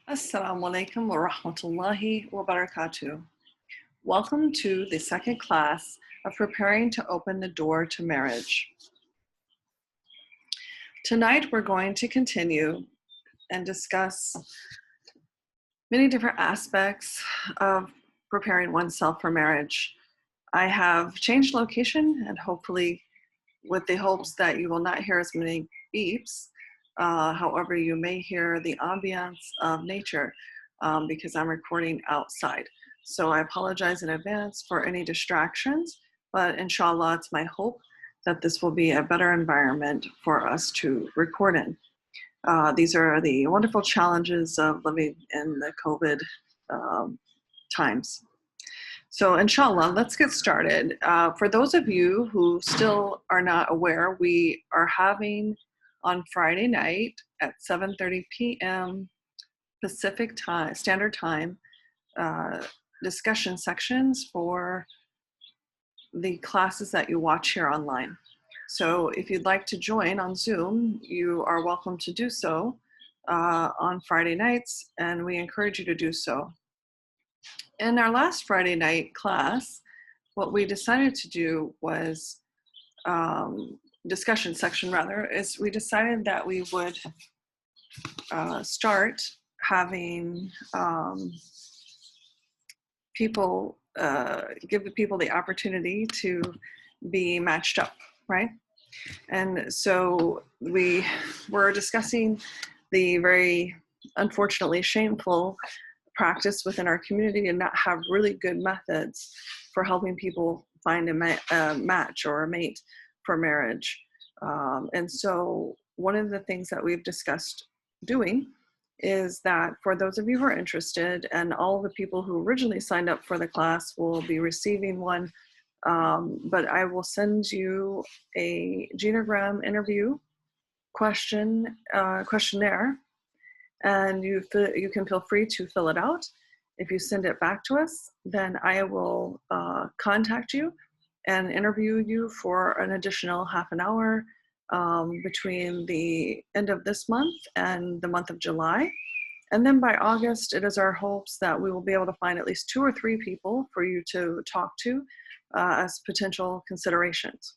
Assalamu alaikum wa rahmatullahi wa barakatuh. Welcome to the second class of Preparing to Open the Door to Marriage. Tonight we're going to continue and discuss many different aspects of preparing oneself for marriage. I have changed location and hopefully with the hopes that you will not hear as many beeps. However, you may hear the ambience of nature because I'm recording outside. So I apologize in advance for any distractions, but inshallah, it's my hope that this will be a better environment for us to record in. These are the wonderful challenges of living in the COVID times. So inshallah, let's get started. For those of you who still are not aware, we are having on Friday night at 7:30 p.m. Pacific time, Standard Time, discussion sections for the classes that you watch here online. So if you'd like to join on Zoom, you are welcome to do so on Friday nights, and we encourage you to do so. In our last Friday night class, what we decided to do was discussion section rather, is we decided that we would start having people, give the people the opportunity to be matched up, right? And so we were discussing the very unfortunately shameful practice within our community and not have really good methods for helping people find a match or a mate for marriage. And so one of the things that we've discussed doing is that for those of you who are interested, and all the people who originally signed up for the class will be receiving one, but I will send you a Genogram interview questionnaire, and you can feel free to fill it out. If you send it back to us, then I will contact you and interview you for an additional half an hour between the end of this month and the month of July. And then by August, it is our hopes that we will be able to find at least 2 or 3 people for you to talk to as potential considerations.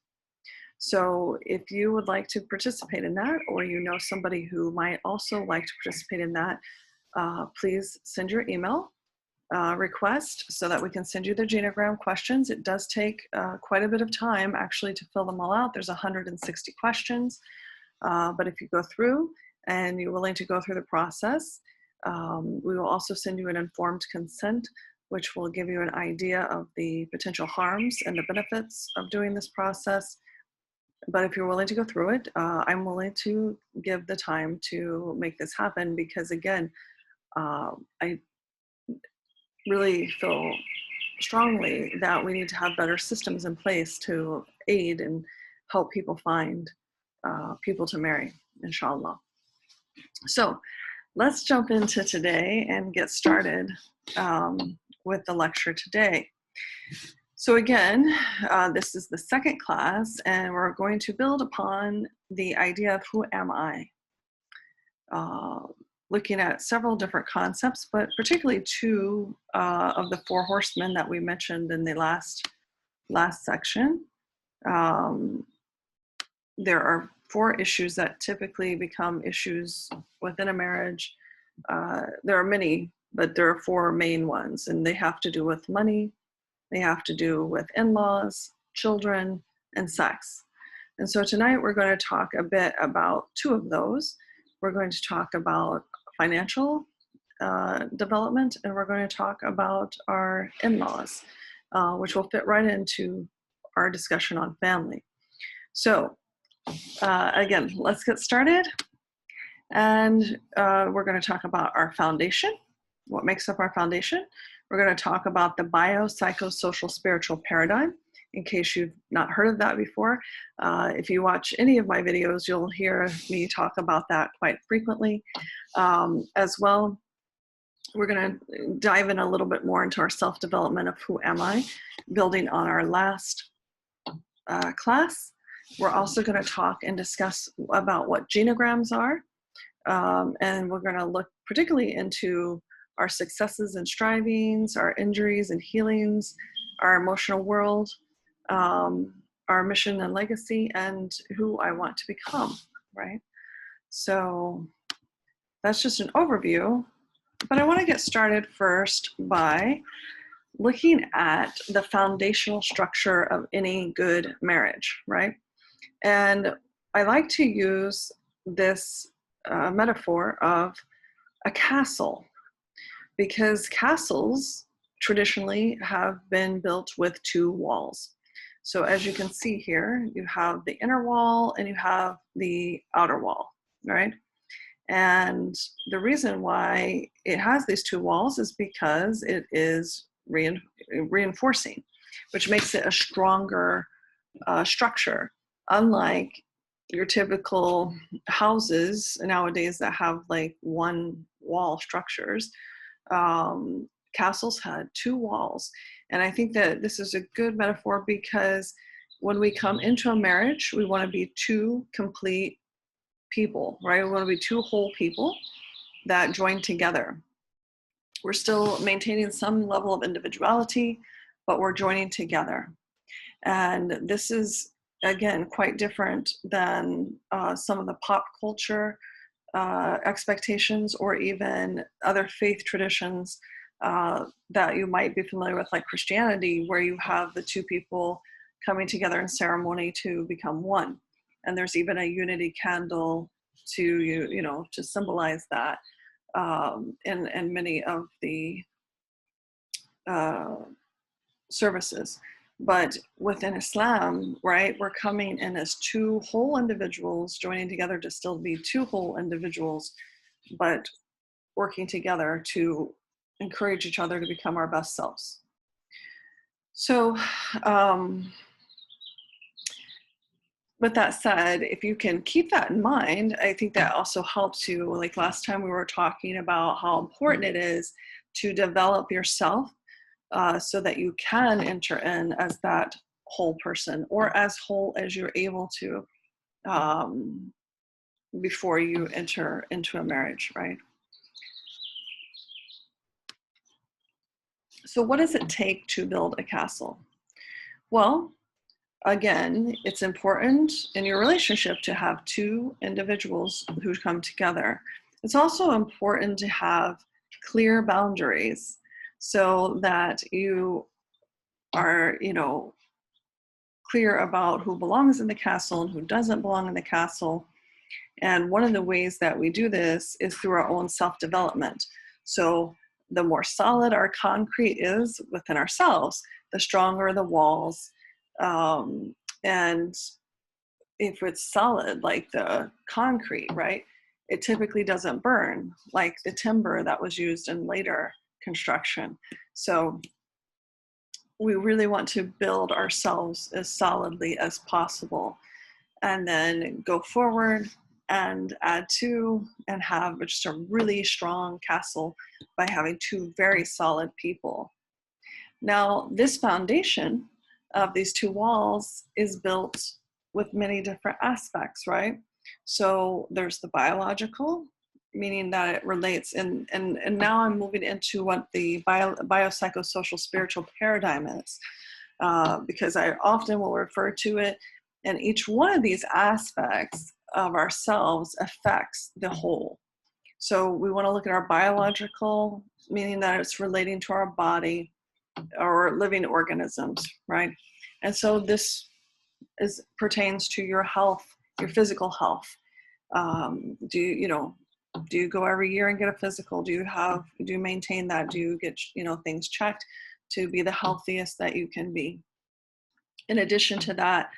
So if you would like to participate in that, or you know somebody who might also like to participate in that, please send your email request so that we can send you the Genogram questions. It does take quite a bit of time actually to fill them all out. There's 160 questions, but if you go through and you're willing to go through the process, we will also send you an informed consent, which will give you an idea of the potential harms and the benefits of doing this process. But if you're willing to go through it, I'm willing to give the time to make this happen because, again, I really feel strongly that we need to have better systems in place to aid and help people find people to marry, inshallah. So let's jump into today and get started with the lecture today. So again, this is the second class, and we're going to build upon the idea of who am I? Looking at several different concepts, but particularly 2 of the 4 horsemen that we mentioned in the last section. There are 4 issues that typically become issues within a marriage. There are many, but there are 4 main ones, and they have to do with money, they have to do with in-laws, children, and sex. And so tonight we're going to talk a bit about 2 of those. We're going to talk about financial development, and we're going to talk about our in-laws, which will fit right into our discussion on family. So again, let's get started. And we're going to talk about our foundation, what makes up our foundation. We're going to talk about the biopsychosocial spiritual paradigm, in case you've not heard of that before. If you watch any of my videos, you'll hear me talk about that quite frequently. As well, we're going to dive in a little bit more into our self-development of who am I, building on our last class. We're also going to talk and discuss about what genograms are, And we're going to look particularly into our successes and strivings, our injuries and healings, our emotional world, our mission and legacy, and who I want to become, right? So that's just an overview, but I want to get started first by looking at the foundational structure of any good marriage, right? And I like to use this metaphor of a castle, because castles traditionally have been built with two walls. So as you can see here, you have the inner wall and you have the outer wall, right? And the reason why it has these two walls is because it is reinforcing, which makes it a stronger structure, unlike your typical houses nowadays that have like one wall structures. Castles had two walls. And I think that this is a good metaphor because when we come into a marriage, we want to be two complete people, right? We want to be two whole people that join together. We're still maintaining some level of individuality, but we're joining together. And this is, again, quite different than some of the pop culture expectations or even other faith traditions that you might be familiar with, like Christianity, where you have the two people coming together in ceremony to become one. And there's even a unity candle to to symbolize that in many of the services. But within Islam, right, we're coming in as two whole individuals joining together to still be two whole individuals, but working together to encourage each other to become our best selves. So with that said, if you can keep that in mind, I think that also helps you. Like last time we were talking about how important it is to develop yourself so that you can enter in as that whole person, or as whole as you're able to before you enter into a marriage, right? So what does it take to build a castle? Well, again, it's important in your relationship to have two individuals who come together. It's also important to have clear boundaries so that you are, clear about who belongs in the castle and who doesn't belong in the castle. And one of the ways that we do this is through our own self-development. So the more solid our concrete is within ourselves, the stronger the walls. And if it's solid, like the concrete, right, it typically doesn't burn like the timber that was used in later construction. So we really want to build ourselves as solidly as possible and then go forward and add to and have just a really strong castle by having two very solid people. Now, this foundation of these two walls is built with many different aspects, right? So there's the biological, meaning that it relates, and now I'm moving into what the biopsychosocial spiritual paradigm is, because I often will refer to it, and each one of these aspects of ourselves affects the whole. So we want to look at our biological, meaning that it's relating to our body or living organisms, right? And so this pertains to your health, your physical health. Do you go every year and get a physical? Do you maintain that? Do you get, things checked to be the healthiest that you can be? In addition to that,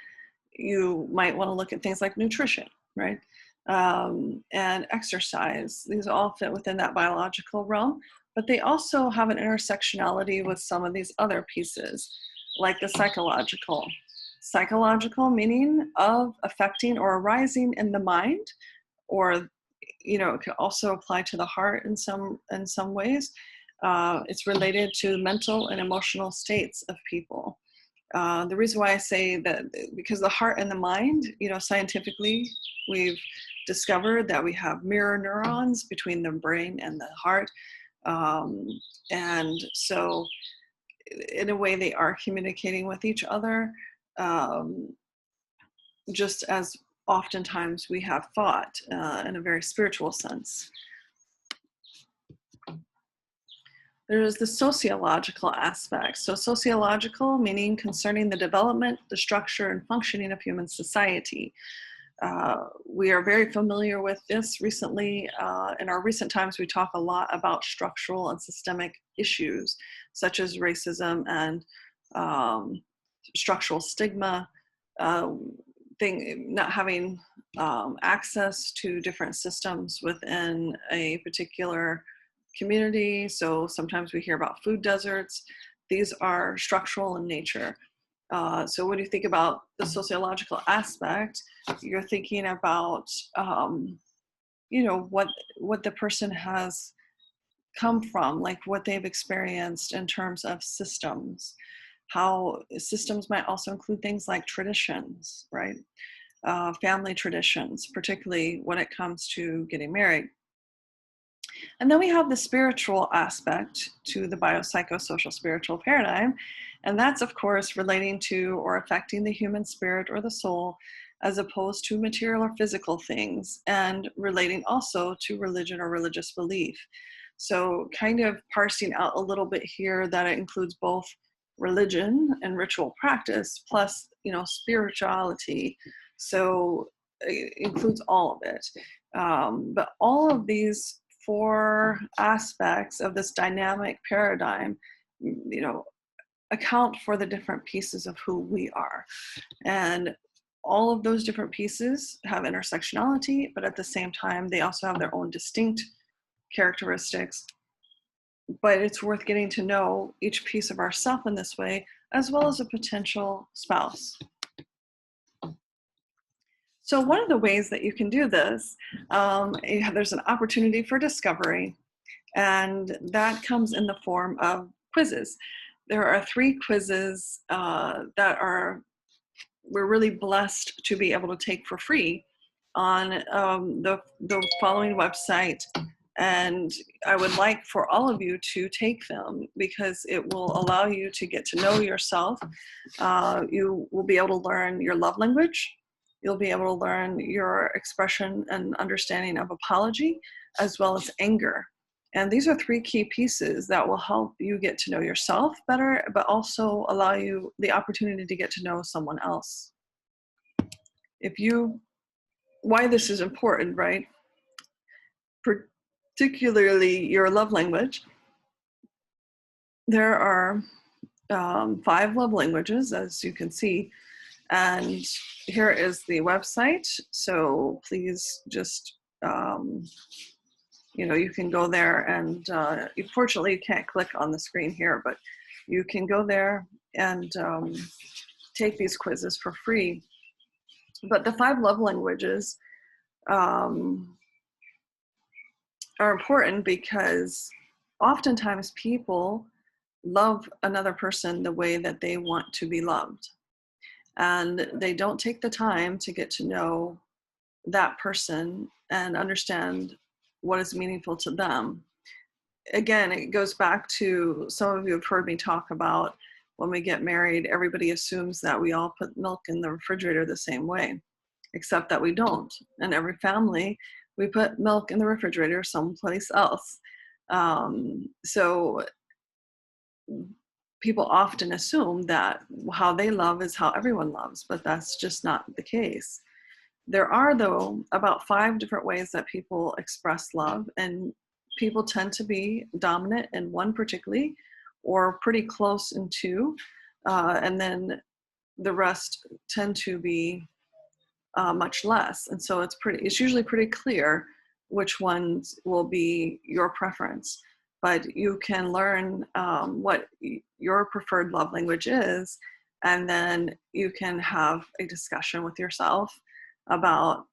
you might want to look at things like nutrition, right? And exercise. These all fit within that biological realm, but they also have an intersectionality with some of these other pieces, like the psychological. Psychological meaning of affecting or arising in the mind, or it could also apply to the heart in some ways. It's related to mental and emotional states of people. The reason why I say that, because the heart and the mind, scientifically, we've discovered that we have mirror neurons between the brain and the heart. And so in a way, they are communicating with each other, just as oftentimes we have thought in a very spiritual sense. There's the sociological aspect. So sociological, meaning concerning the development, the structure, and functioning of human society. We are very familiar with this recently. In our recent times, we talk a lot about structural and systemic issues, such as racism and structural stigma, not having access to different systems within a particular community. So sometimes we hear about food deserts. These are structural in nature. So when you think about the sociological aspect, you're thinking about, what the person has come from, like what they've experienced in terms of systems. How systems might also include things like traditions, right? Family traditions, particularly when it comes to getting married. And then we have the spiritual aspect to the biopsychosocial spiritual paradigm. And that's, of course, relating to or affecting the human spirit or the soul, as opposed to material or physical things, and relating also to religion or religious belief. So kind of parsing out a little bit here that it includes both religion and ritual practice, plus, spirituality. So it includes all of it. But all of these 4 aspects of this dynamic paradigm, account for the different pieces of who we are. And all of those different pieces have intersectionality, but at the same time, they also have their own distinct characteristics. But it's worth getting to know each piece of ourself in this way, as well as a potential spouse. So one of the ways that you can do this, there's an opportunity for discovery, and that comes in the form of quizzes. There are 3 quizzes that we're really blessed to be able to take for free on the following website. And I would like for all of you to take them, because it will allow you to get to know yourself. You will be able to learn your love language. You'll be able to learn your expression and understanding of apology, as well as anger. And these are 3 key pieces that will help you get to know yourself better, but also allow you the opportunity to get to know someone else. Why this is important, right? Particularly your love language. There are 5 love languages, as you can see. And here is the website. So please just, you can go there, and unfortunately you can't click on the screen here, but you can go there and take these quizzes for free. But the 5 love languages are important because oftentimes people love another person the way that they want to be loved. And they don't take the time to get to know that person and understand what is meaningful to them. Again, it goes back to, some of you have heard me talk about, when we get married, everybody assumes that we all put milk in the refrigerator the same way, except that we don't. In every family, we put milk in the refrigerator someplace else. So people often assume that how they love is how everyone loves, but that's just not the case. There are, though, about 5 different ways that people express love, and people tend to be dominant in one particularly, or pretty close in 2, and then the rest tend to be much less. And so it's usually pretty clear which ones will be your preference. But you can learn what your preferred love language is, and then you can have a discussion with yourself about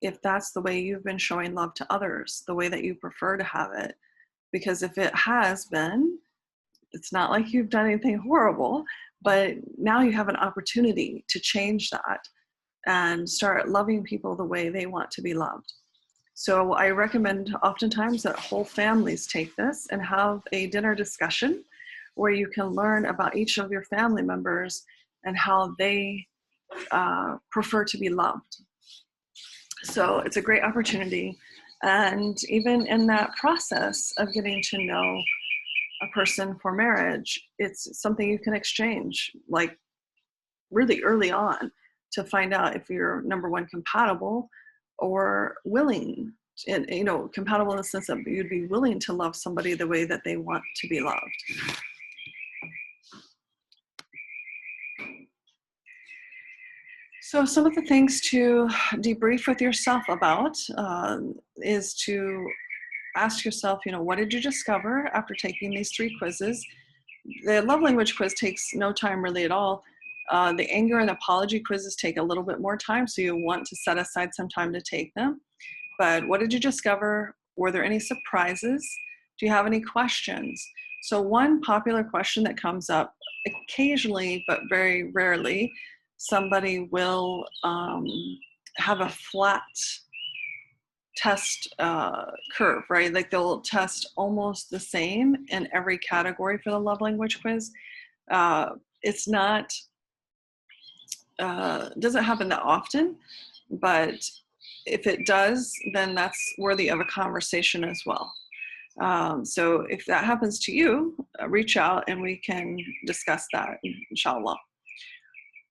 if that's the way you've been showing love to others, the way that you prefer to have it. Because if it has been, it's not like you've done anything horrible, but now you have an opportunity to change that and start loving people the way they want to be loved. So I recommend oftentimes that whole families take this and have a dinner discussion where you can learn about each of your family members and how they prefer to be loved. So it's a great opportunity. And even in that process of getting to know a person for marriage, it's something you can exchange like really early on to find out if you're, number one, compatible or willing, and compatible in the sense that you'd be willing to love somebody the way that they want to be loved. So some of the things to debrief with yourself about is to ask yourself, what did you discover after taking these 3 quizzes? The love language quiz takes no time really at all. The anger and apology quizzes take a little bit more time, so you want to set aside some time to take them. But what did you discover? Were there any surprises? Do you have any questions? So one popular question that comes up occasionally, but very rarely, somebody will have a flat test curve, right? Like they'll test almost the same in every category for the love language quiz. It's not, doesn't happen that often, but if it does, then that's worthy of a conversation as well. So if that happens to you, reach out and we can discuss that, inshallah.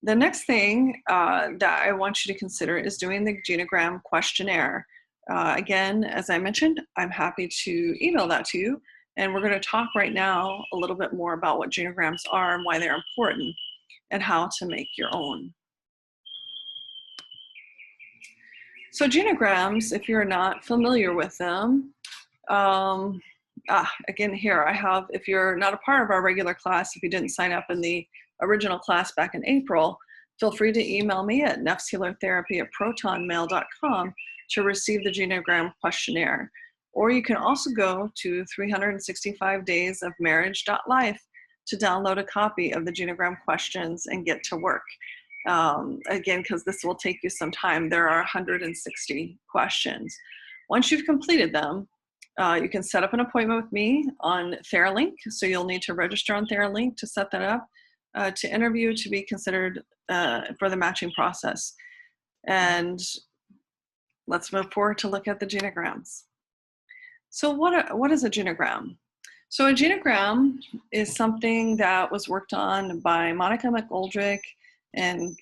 The next thing that I want you to consider is doing the Genogram questionnaire. Again, as I mentioned, I'm happy to email that to you. And we're going to talk right now a little bit more about what genograms are and why they're important and how to make your own. So genograms, if you're not familiar with them, again, here I have, if you're not a part of our regular class, if you didn't sign up in the original class back in April, feel free to email me at nefshealertherapy@protonmail.com to receive the Genogram questionnaire. Or you can also go to 365daysofmarriage.life to download a copy of the Genogram questions and get to work. Again, because this will take you some time. There are 160 questions. Once you've completed them, you can set up an appointment with me on TheraLink. So you'll need to register on TheraLink to set that up, to interview, to be considered for the matching process. And let's move forward to look at the genograms. So what is a genogram? So a genogram is something that was worked on by Monica McGoldrick, and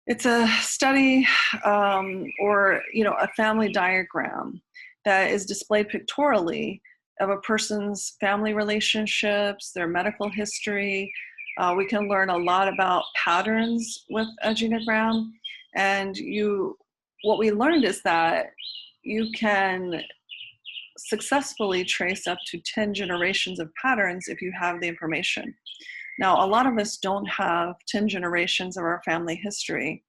it's a study or a family diagram that is displayed pictorially of a person's family relationships, their medical history. We can learn a lot about patterns with a genogram, and what we learned is that you can successfully trace up to 10 generations of patterns if you have the information. Now, a lot of us don't have 10 generations of our family history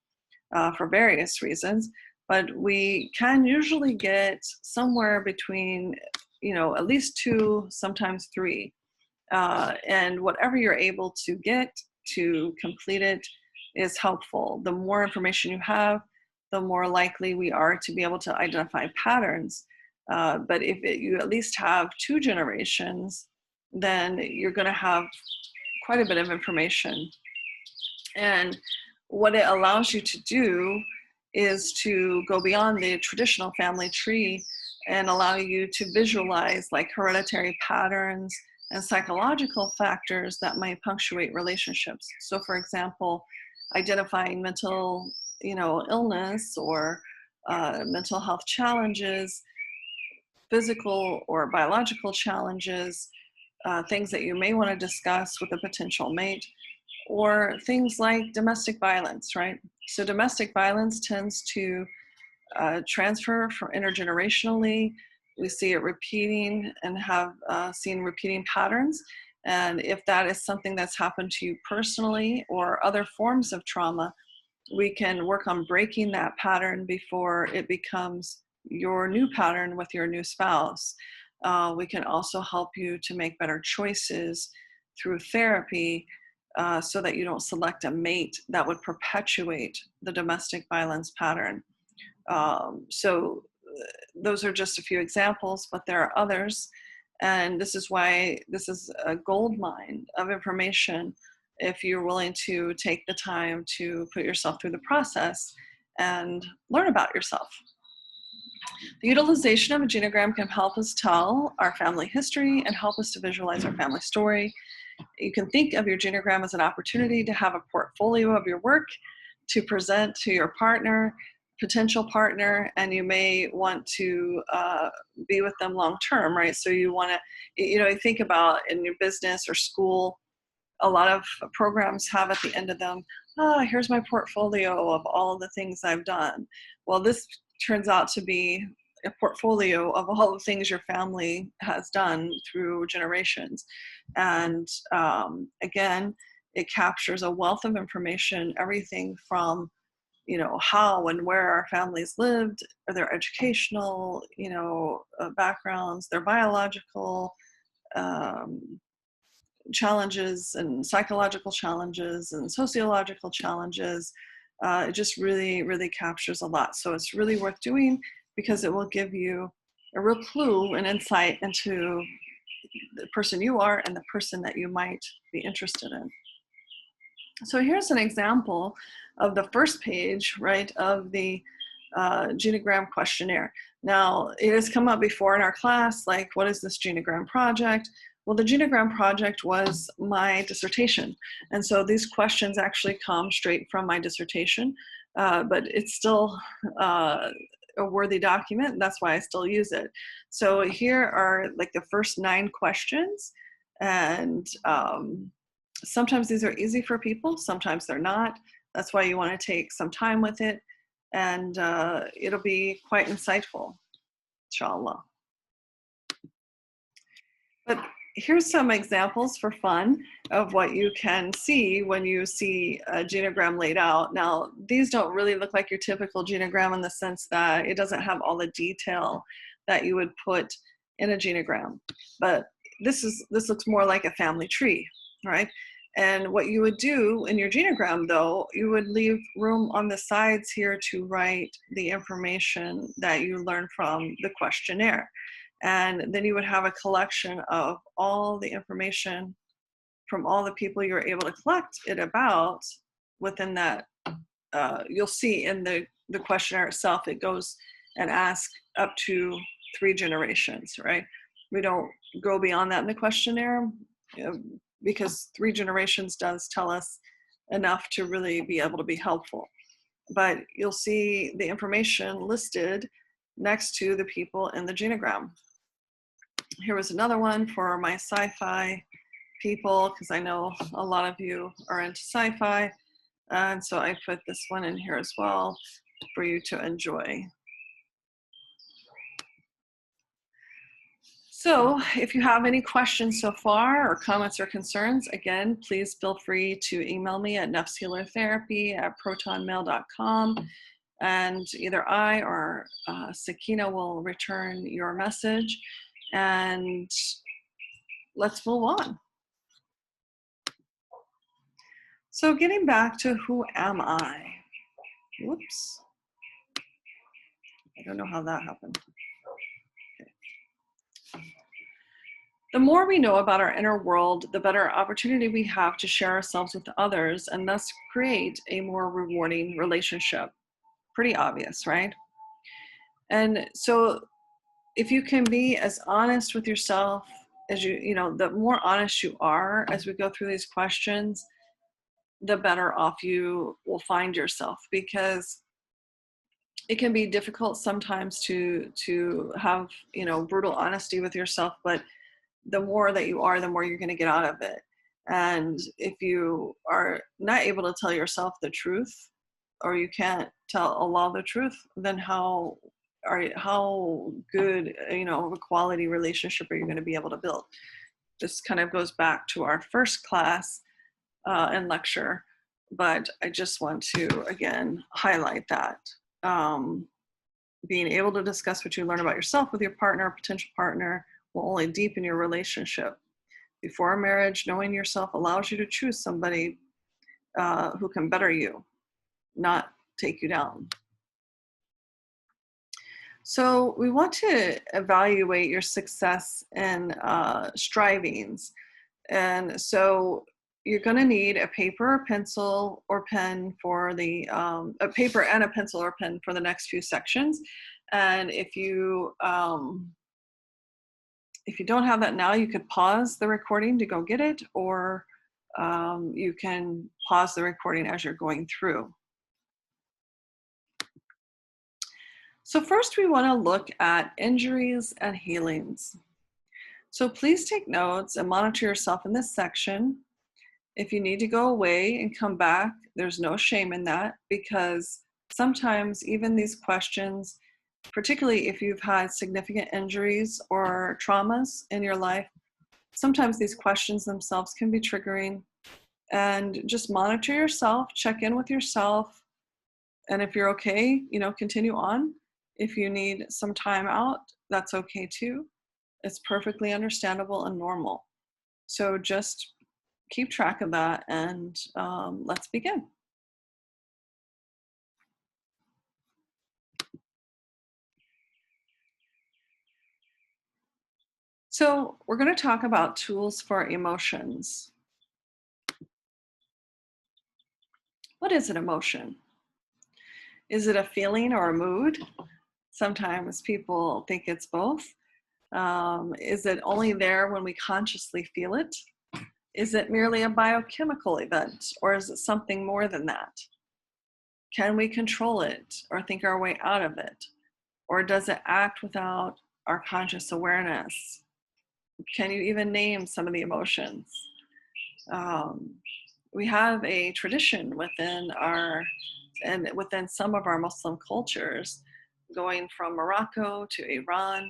for various reasons, but we can usually get somewhere between, at least 2, sometimes 3. And whatever you're able to get to complete it is helpful. The more information you have, the more likely we are to be able to identify patterns. But if you at least have 2 generations, then you're going to have quite a bit of information. And what it allows you to do is to go beyond the traditional family tree and allow you to visualize like hereditary patterns and psychological factors that might punctuate relationships. So for example, identifying mental illness or mental health challenges, physical or biological challenges, things that you may want to discuss with a potential mate, or things like domestic violence, right? So domestic violence tends to transfer from intergenerationally. We see it repeating and have seen repeating patterns. And if that is something that's happened to you personally or other forms of trauma, we can work on breaking that pattern before it becomes your new pattern with your new spouse. We can also help you to make better choices through therapy so that you don't select a mate that would perpetuate the domestic violence pattern. So those are just a few examples, but there are others. And this is why this is a gold mine of information if you're willing to take the time to put yourself through the process and learn about yourself. The utilization of a genogram can help us tell our family history and help us to visualize our family story. You can think of your genogram as an opportunity to have a portfolio of your work to present to your partner, potential partner, and you may want to be with them long term, right? So you want to, you think about in your business or school, a lot of programs have at the end of them, here's my portfolio of all the things I've done. Well, this turns out to be a portfolio of all the things your family has done through generations. And again, it captures a wealth of information, everything from how and where our families lived, or their educational, backgrounds, their biological challenges and psychological challenges and sociological challenges. It just really, really captures a lot. So it's really worth doing because it will give you a real clue and insight into the person you are and the person that you might be interested in. So here's an example of the first page, right, of the Genogram questionnaire. Now, it has come up before in our class, like, what is this Genogram project? Well, the Genogram project was my dissertation. And so these questions actually come straight from my dissertation, but it's still a worthy document. And that's why I still use it. So here are like the first 9 questions. And sometimes these are easy for people, sometimes they're not. That's why you want to take some time with it, and it'll be quite insightful, inshallah. But here's some examples for fun of what you can see when you see a genogram laid out. Now, these don't really look like your typical genogram in the sense that it doesn't have all the detail that you would put in a genogram, but this looks more like a family tree, right? And what you would do in your genogram, though, you would leave room on the sides here to write the information that you learned from the questionnaire. And then you would have a collection of all the information from all the people you're able to collect it about within that. You'll see in the questionnaire itself, it goes and asks up to 3 generations, right? We don't go beyond that in the questionnaire, because 3 generations does tell us enough to really be able to be helpful. But you'll see the information listed next to the people in the genogram. Here was another one for my sci-fi people, because I know a lot of you are into sci-fi. And so I put this one in here as well for you to enjoy. So if you have any questions so far or comments or concerns, again, please feel free to email me at nafshealertherapy@protonmail.com, and either I or Sakina will return your message, and let's move on. So getting back to who am I? Whoops. I don't know how that happened. The more we know about our inner world, the better opportunity we have to share ourselves with others and thus create a more rewarding relationship. Pretty obvious, right? And so if you can be as honest with yourself as the more honest you are as we go through these questions, the better off you will find yourself, because it can be difficult sometimes to have, brutal honesty with yourself, but the more that you are, the more you're going to get out of it. And if you are not able to tell yourself the truth, or you can't tell Allah the truth, then how good, a quality relationship are you going to be able to build? This kind of goes back to our first class and lecture, but I just want to, again, highlight that. Being able to discuss what you learn about yourself with your partner, potential partner, will only deepen your relationship. Before marriage, knowing yourself allows you to choose somebody who can better you, not take you down. So we want to evaluate your success in strivings. And so you're going to need a paper, or pencil, or pen for the a paper and a pencil or pen for the next few sections. And if you don't have that now, you could pause the recording to go get it, or you can pause the recording as you're going through. So first we want to look at injuries and healings. So please take notes and monitor yourself in this section. If you need to go away and come back, there's no shame in that, because sometimes even these questions, particularly if you've had significant injuries or traumas in your life, sometimes these questions themselves can be triggering. And just monitor yourself, check in with yourself, and if you're okay, continue on. If you need some time out, that's okay too. It's perfectly understandable and normal. So just keep track of that, and let's begin. So we're going to talk about tools for emotions. What is an emotion? Is it a feeling or a mood? Sometimes people think it's both. Is it only there when we consciously feel it? Is it merely a biochemical event, or is it something more than that? Can we control it or think our way out of it? Or does it act without our conscious awareness? Can you even name some of the emotions? We have a tradition within some of our Muslim cultures, going from Morocco to Iran,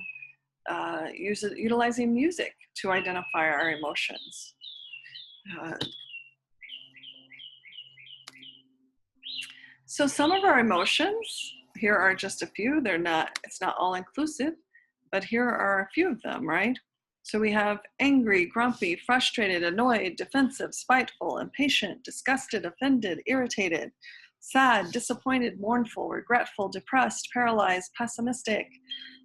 utilizing music to identify our emotions. So some of our emotions, here are just a few. It's not all inclusive, but here are a few of them, right? So we have angry, grumpy, frustrated, annoyed, defensive, spiteful, impatient, disgusted, offended, irritated, sad, disappointed, mournful, regretful, depressed, paralyzed, pessimistic,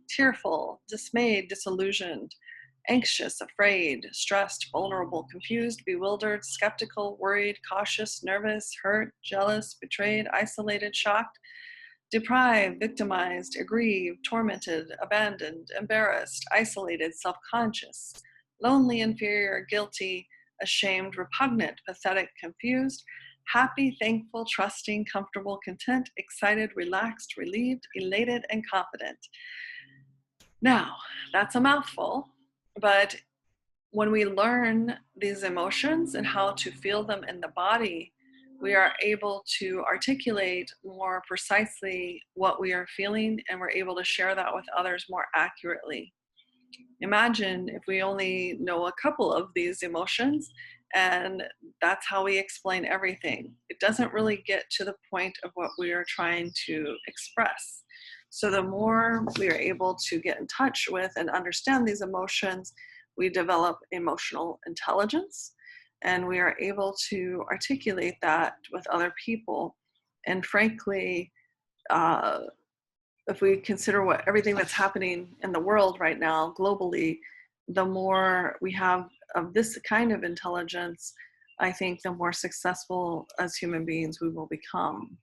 tearful, dismayed, disillusioned, anxious, afraid, stressed, vulnerable, confused, bewildered, skeptical, worried, cautious, nervous, hurt, jealous, betrayed, isolated, shocked, deprived, victimized, aggrieved, tormented, abandoned, embarrassed, isolated, self-conscious, lonely, inferior, guilty, ashamed, repugnant, pathetic, confused, happy, thankful, trusting, comfortable, content, excited, relaxed, relieved, elated, and confident. Now, that's a mouthful, but when we learn these emotions and how to feel them in the body, we are able to articulate more precisely what we are feeling, and we're able to share that with others more accurately. Imagine if we only know a couple of these emotions, and that's how we explain everything. It doesn't really get to the point of what we are trying to express. So the more we are able to get in touch with and understand these emotions, we develop emotional intelligence, and we are able to articulate that with other people. And frankly, if we consider everything that's happening in the world right now globally, the more we have of this kind of intelligence, I think the more successful as human beings we will become.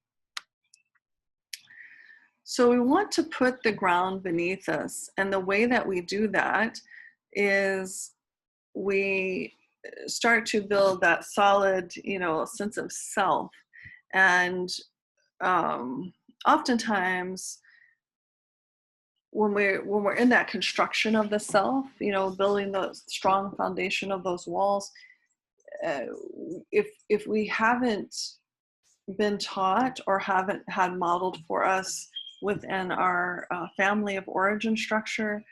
So we want to put the ground beneath us, and the way that we do that is we start to build that solid, sense of self. And oftentimes, when we're in that construction of the self, building the strong foundation of those walls, if we haven't been taught or haven't had modeled for us within our family of origin structure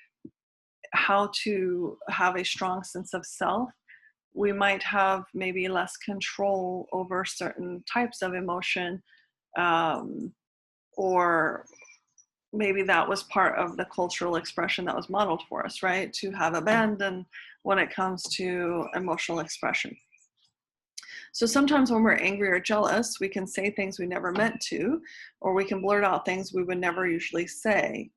how to have a strong sense of self, we might have maybe less control over certain types of emotion, or maybe that was part of the cultural expression that was modeled for us, right? To have abandon when it comes to emotional expression. So sometimes when we're angry or jealous, we can say things we never meant to, or we can blurt out things we would never usually say.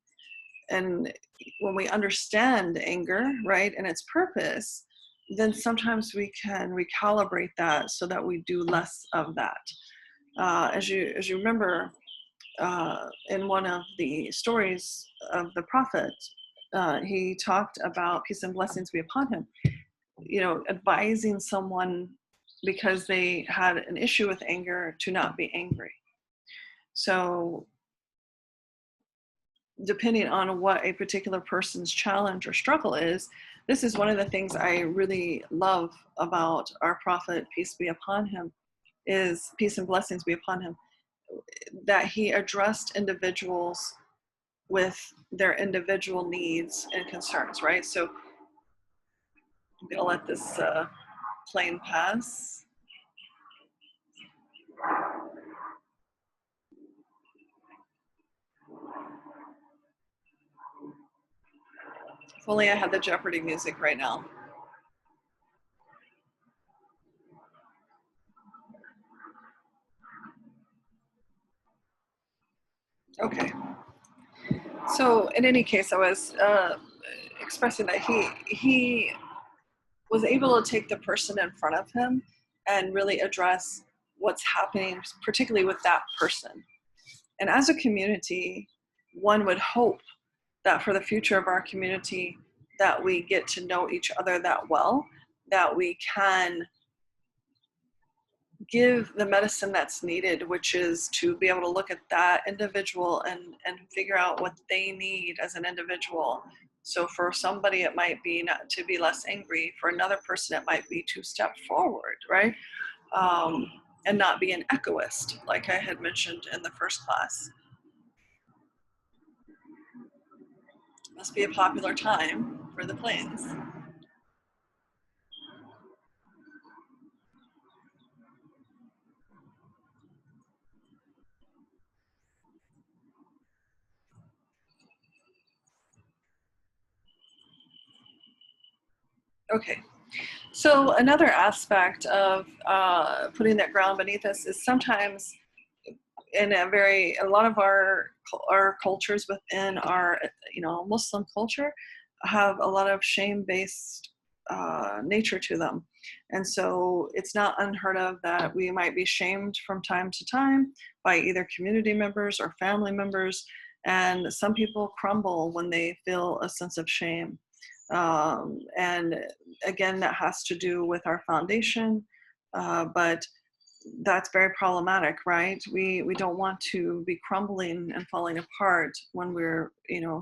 And when we understand anger, right, and its purpose, then sometimes we can recalibrate that so that we do less of that. As you remember, in one of the stories of the prophet, he talked about peace and blessings be upon him, advising someone because they had an issue with anger to not be angry. So depending on what a particular person's challenge or struggle is, this is one of the things I really love about our prophet, peace be upon him, is peace and blessings be upon him, that he addressed individuals with their individual needs and concerns, right? So I'm gonna let this plane pass. If only I had the Jeopardy music right now. Okay. So in any case, I was expressing that he was able to take the person in front of him and really address what's happening, particularly with that person. And as a community, one would hope that for the future of our community, that we get to know each other that well, that we can give the medicine that's needed, which is to be able to look at that individual and figure out what they need as an individual. So for somebody, it might be not to be less angry. For another person, it might be to step forward, right? And not be an egoist, like I had mentioned in the first class. Must be a popular time for the planes. Okay, so another aspect of putting that ground beneath us is sometimes in a lot of our cultures within our Muslim culture have a lot of shame-based nature to them, and so it's not unheard of that we might be shamed from time to time by either community members or family members, and some people crumble when they feel a sense of shame. And again, that has to do with our foundation, but that's very problematic, right? We don't want to be crumbling and falling apart when we're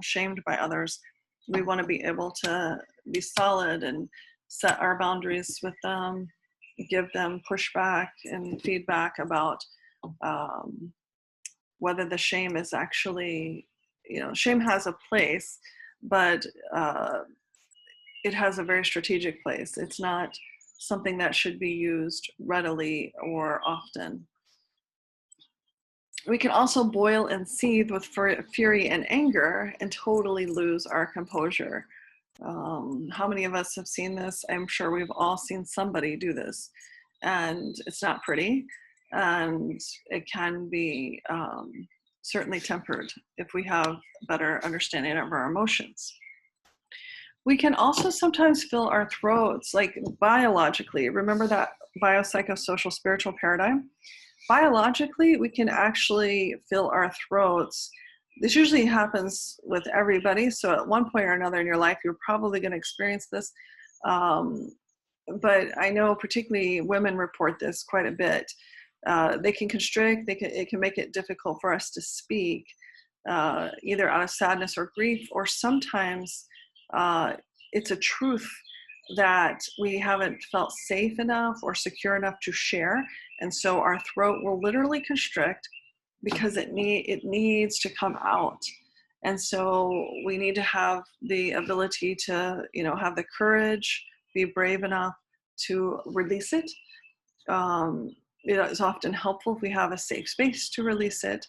shamed by others. We want to be able to be solid and set our boundaries with them, give them pushback and feedback about whether the shame is actually, shame has a place, but it has a very strategic place. It's not something that should be used readily or often. We can also boil and seethe with fury and anger and totally lose our composure. How many of us have seen this? I'm sure we've all seen somebody do this, and it's not pretty, and it can be certainly tempered if we have better understanding of our emotions. We can also sometimes fill our throats, like biologically. Remember that biopsychosocial spiritual paradigm? Biologically, we can actually fill our throats. This usually happens with everybody. So at one point or another in your life, you're probably going to experience this. But I know particularly women report this quite a bit. They can constrict, it can make it difficult for us to speak, either out of sadness or grief, or sometimes it's a truth that we haven't felt safe enough or secure enough to share. And so our throat will literally constrict because it needs to come out. And so we need to have the ability to, have the courage, be brave enough to release it. It's often helpful if we have a safe space to release it.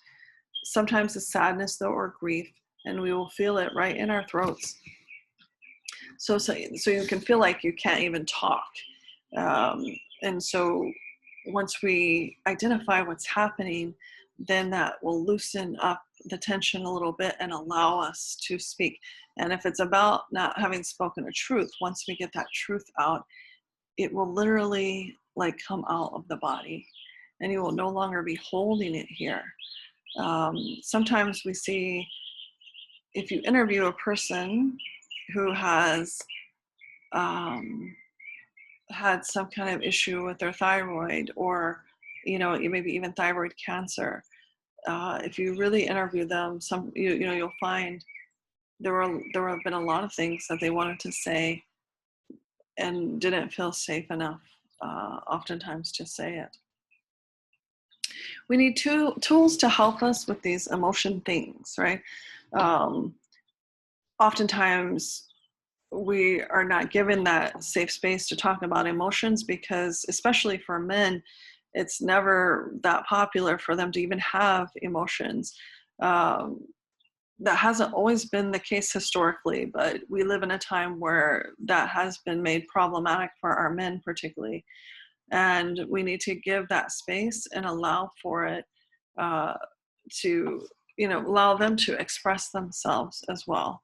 Sometimes the sadness, though, or grief, and we will feel it right in our throats. So you can feel like you can't even talk. And so once we identify what's happening, then that will loosen up the tension a little bit and allow us to speak. And if it's about not having spoken a truth, once we get that truth out, it will literally like come out of the body, and you will no longer be holding it here. Sometimes we see, if you interview a person who has had some kind of issue with their thyroid, or maybe even thyroid cancer, if you really interview them, you'll find there have been a lot of things that they wanted to say and didn't feel safe enough, oftentimes, to say it. We need tools to help us with these emotion things, right? Oftentimes we are not given that safe space to talk about emotions, because especially for men, it's never that popular for them to even have emotions. That hasn't always been the case historically, but we live in a time where that has been made problematic for our men particularly. And we need to give that space and allow for it to, allow them to express themselves as well.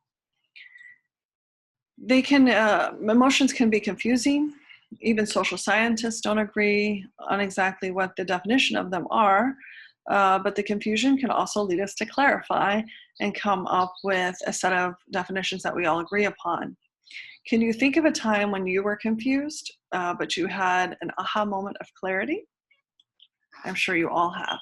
Emotions can be confusing. Even social scientists don't agree on exactly what the definition of them are, but the confusion can also lead us to clarify and come up with a set of definitions that we all agree upon. Can you think of a time when you were confused, but you had an aha moment of clarity? I'm sure you all have.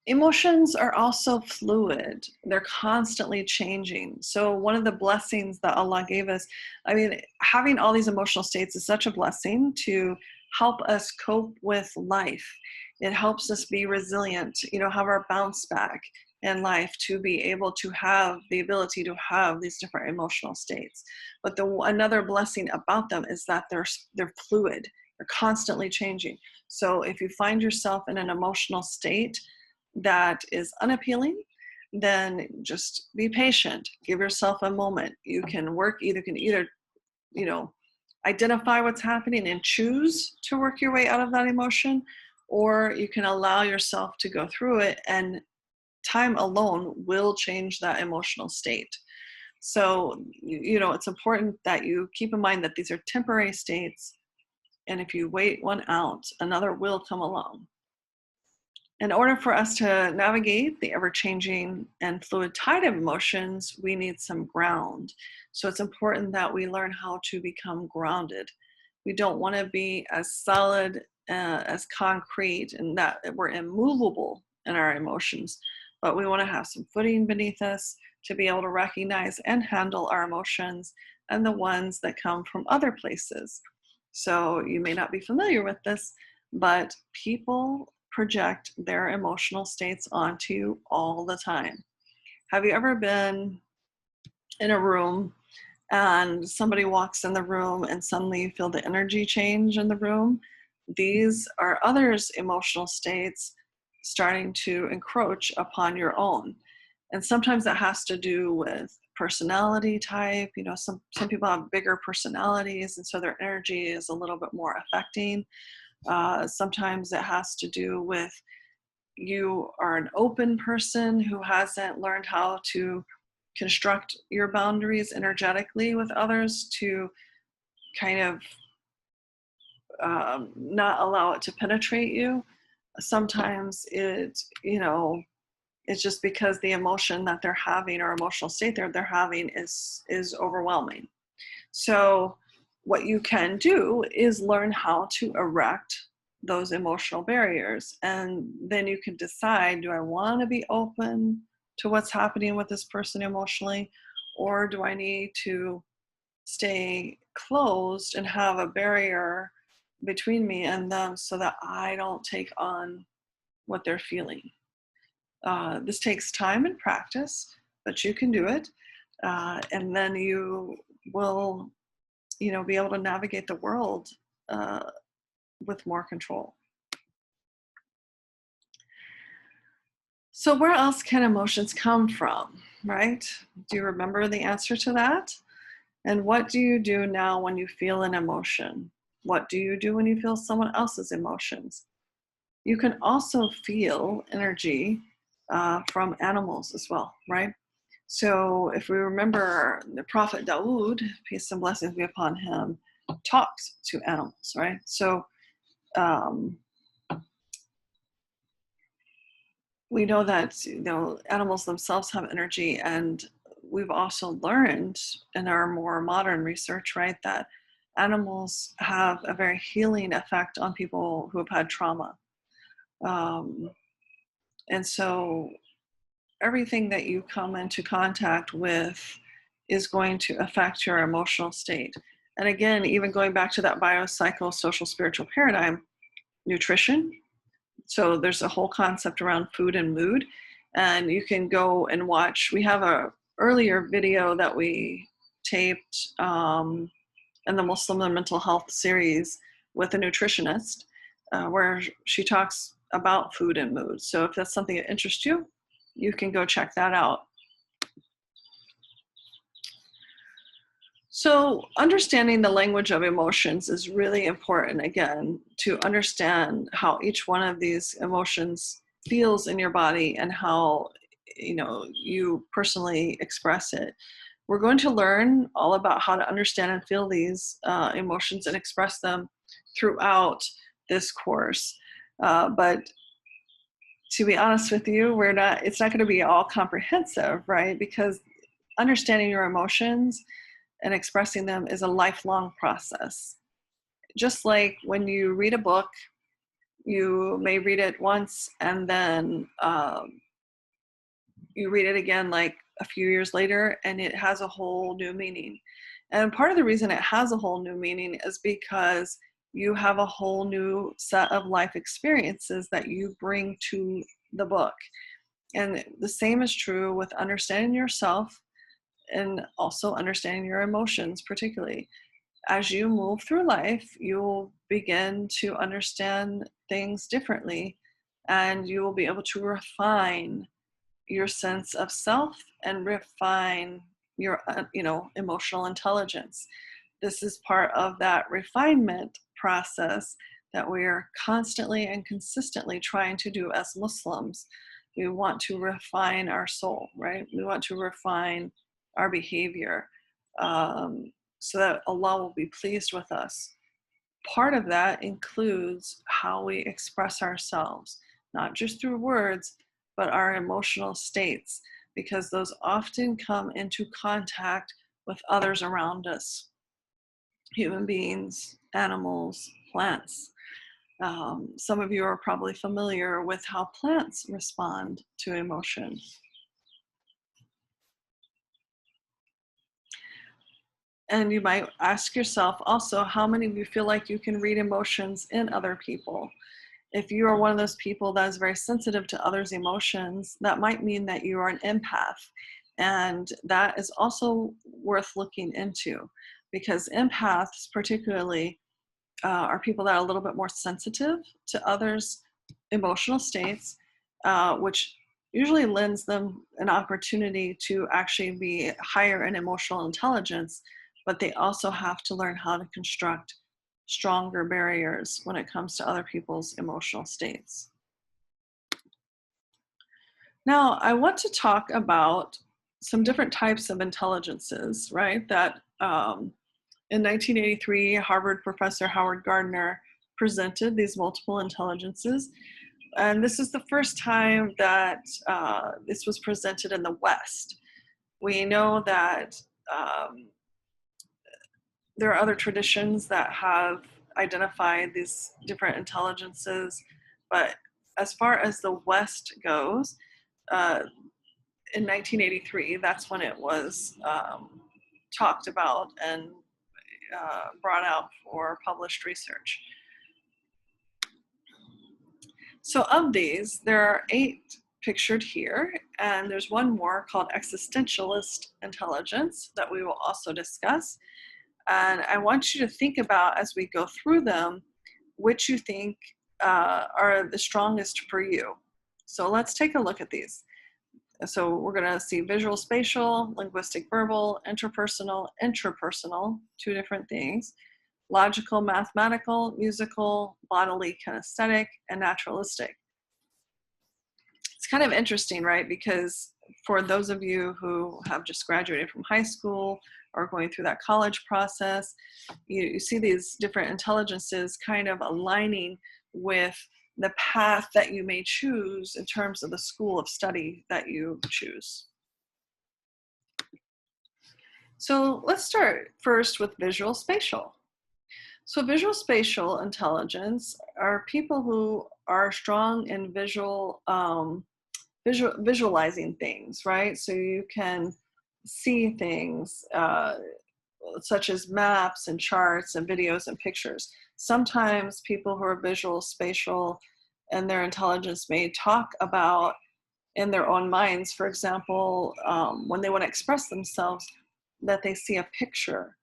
Emotions are also fluid. They're constantly changing. So one of the blessings that Allah gave us, having all these emotional states is such a blessing to help us cope with life. It helps us be resilient, have our bounce back in life, to be able to have the ability to have these different emotional states. But another blessing about them is that they're fluid. They're constantly changing. So if you find yourself in an emotional state that is unappealing, then just be patient. Give yourself a moment. You can either identify what's happening and choose to work your way out of that emotion, or you can allow yourself to go through it, and time alone will change that emotional state. So, it's important that you keep in mind that these are temporary states, and if you wait one out, another will come along. In order for us to navigate the ever-changing and fluid tide of emotions, we need some ground. So it's important that we learn how to become grounded. We don't want to be as solid as concrete, and that we're immovable in our emotions, but we want to have some footing beneath us to be able to recognize and handle our emotions and the ones that come from other places. So you may not be familiar with this, but people project their emotional states onto you all the time. Have you ever been in a room and somebody walks in the room and suddenly you feel the energy change in the room? These are others' emotional states starting to encroach upon your own. And sometimes that has to do with personality type. Some people have bigger personalities, and so their energy is a little bit more affecting. Sometimes it has to do with you are an open person who hasn't learned how to construct your boundaries energetically with others to kind of not allow it to penetrate you. Sometimes it's just because the emotion that they're having, or emotional state they're having, is overwhelming. So what you can do is learn how to erect those emotional barriers, and then you can decide, do I want to be open to what's happening with this person emotionally, or do I need to stay closed and have a barrier between me and them so that I don't take on what they're feeling? This takes time and practice, but you can do it, and then you will be able to navigate the world with more control. So where else can emotions come from? right? Do you remember the answer to that? And what do you do now when you feel an emotion? What do you do when you feel someone else's emotions? You can also feel energy from animals as well, right? So if we remember the Prophet Dawood, peace and blessings be upon him, talks to animals, right? So we know that animals themselves have energy, and we've also learned in our more modern research, right, that animals have a very healing effect on people who have had trauma. And so everything that you come into contact with is going to affect your emotional state. And again, even going back to that biopsychosocial spiritual paradigm, nutrition. So there's a whole concept around food and mood. And you can go and watch. We have a earlier video that we taped in the Muslim and Mental Health series with a nutritionist where she talks about food and mood. So if that's something that interests you, you can go check that out. So understanding the language of emotions is really important, again, to understand how each one of these emotions feels in your body and how you personally express it. We're going to learn all about how to understand and feel these emotions and express them throughout this course. But to be honest with you, it's not going to be all comprehensive, right? Because understanding your emotions and expressing them is a lifelong process. Just like when you read a book, you may read it once and then you read it again like a few years later and it has a whole new meaning. And part of the reason it has a whole new meaning is because you have a whole new set of life experiences that you bring to the book. And the same is true with understanding yourself and also understanding your emotions, particularly. As you move through life, you will begin to understand things differently, and you will be able to refine your sense of self and refine your emotional intelligence. This is part of that refinement process that we are constantly and consistently trying to do as Muslims. We want to refine our soul, right? We want to refine our behavior so that Allah will be pleased with us. Part of that includes how we express ourselves, not just through words, but our emotional states, because those often come into contact with others around us, human beings, animals, plants. Some of you are probably familiar with how plants respond to emotion. And you might ask yourself also, how many of you feel like you can read emotions in other people? If you are one of those people that is very sensitive to others' emotions, that might mean that you are an empath. And that is also worth looking into, because empaths particularly are people that are a little bit more sensitive to others' emotional states, which usually lends them an opportunity to actually be higher in emotional intelligence, but they also have to learn how to construct stronger barriers when it comes to other people's emotional states. Now, I want to talk about some different types of intelligences, right? That in 1983, Harvard professor Howard Gardner presented these multiple intelligences. And this is the first time that this was presented in the West. We know that there are other traditions that have identified these different intelligences, but as far as the West goes, in 1983, that's when it was talked about and brought out for published research. So of these, there are 8 pictured here, and there's one more called existentialist intelligence that we will also discuss. And I want you to think about, as we go through them, which you think are the strongest for you. So let's take a look at these. So we're going to see visual, spatial, linguistic, verbal, interpersonal, intrapersonal, two different things, logical, mathematical, musical, bodily, kinesthetic, and naturalistic. It's kind of interesting, right? Because for those of you who have just graduated from high school or going through that college process, you see these different intelligences kind of aligning with the path that you may choose in terms of the school of study that you choose. So let's start first with visual spatial. So visual spatial intelligence are people who are strong in visualizing things, right? So you can see things such as maps and charts and videos and pictures. Sometimes people who are visual spatial and their intelligence may talk about in their own minds, for example, when they want to express themselves, that they see a picture.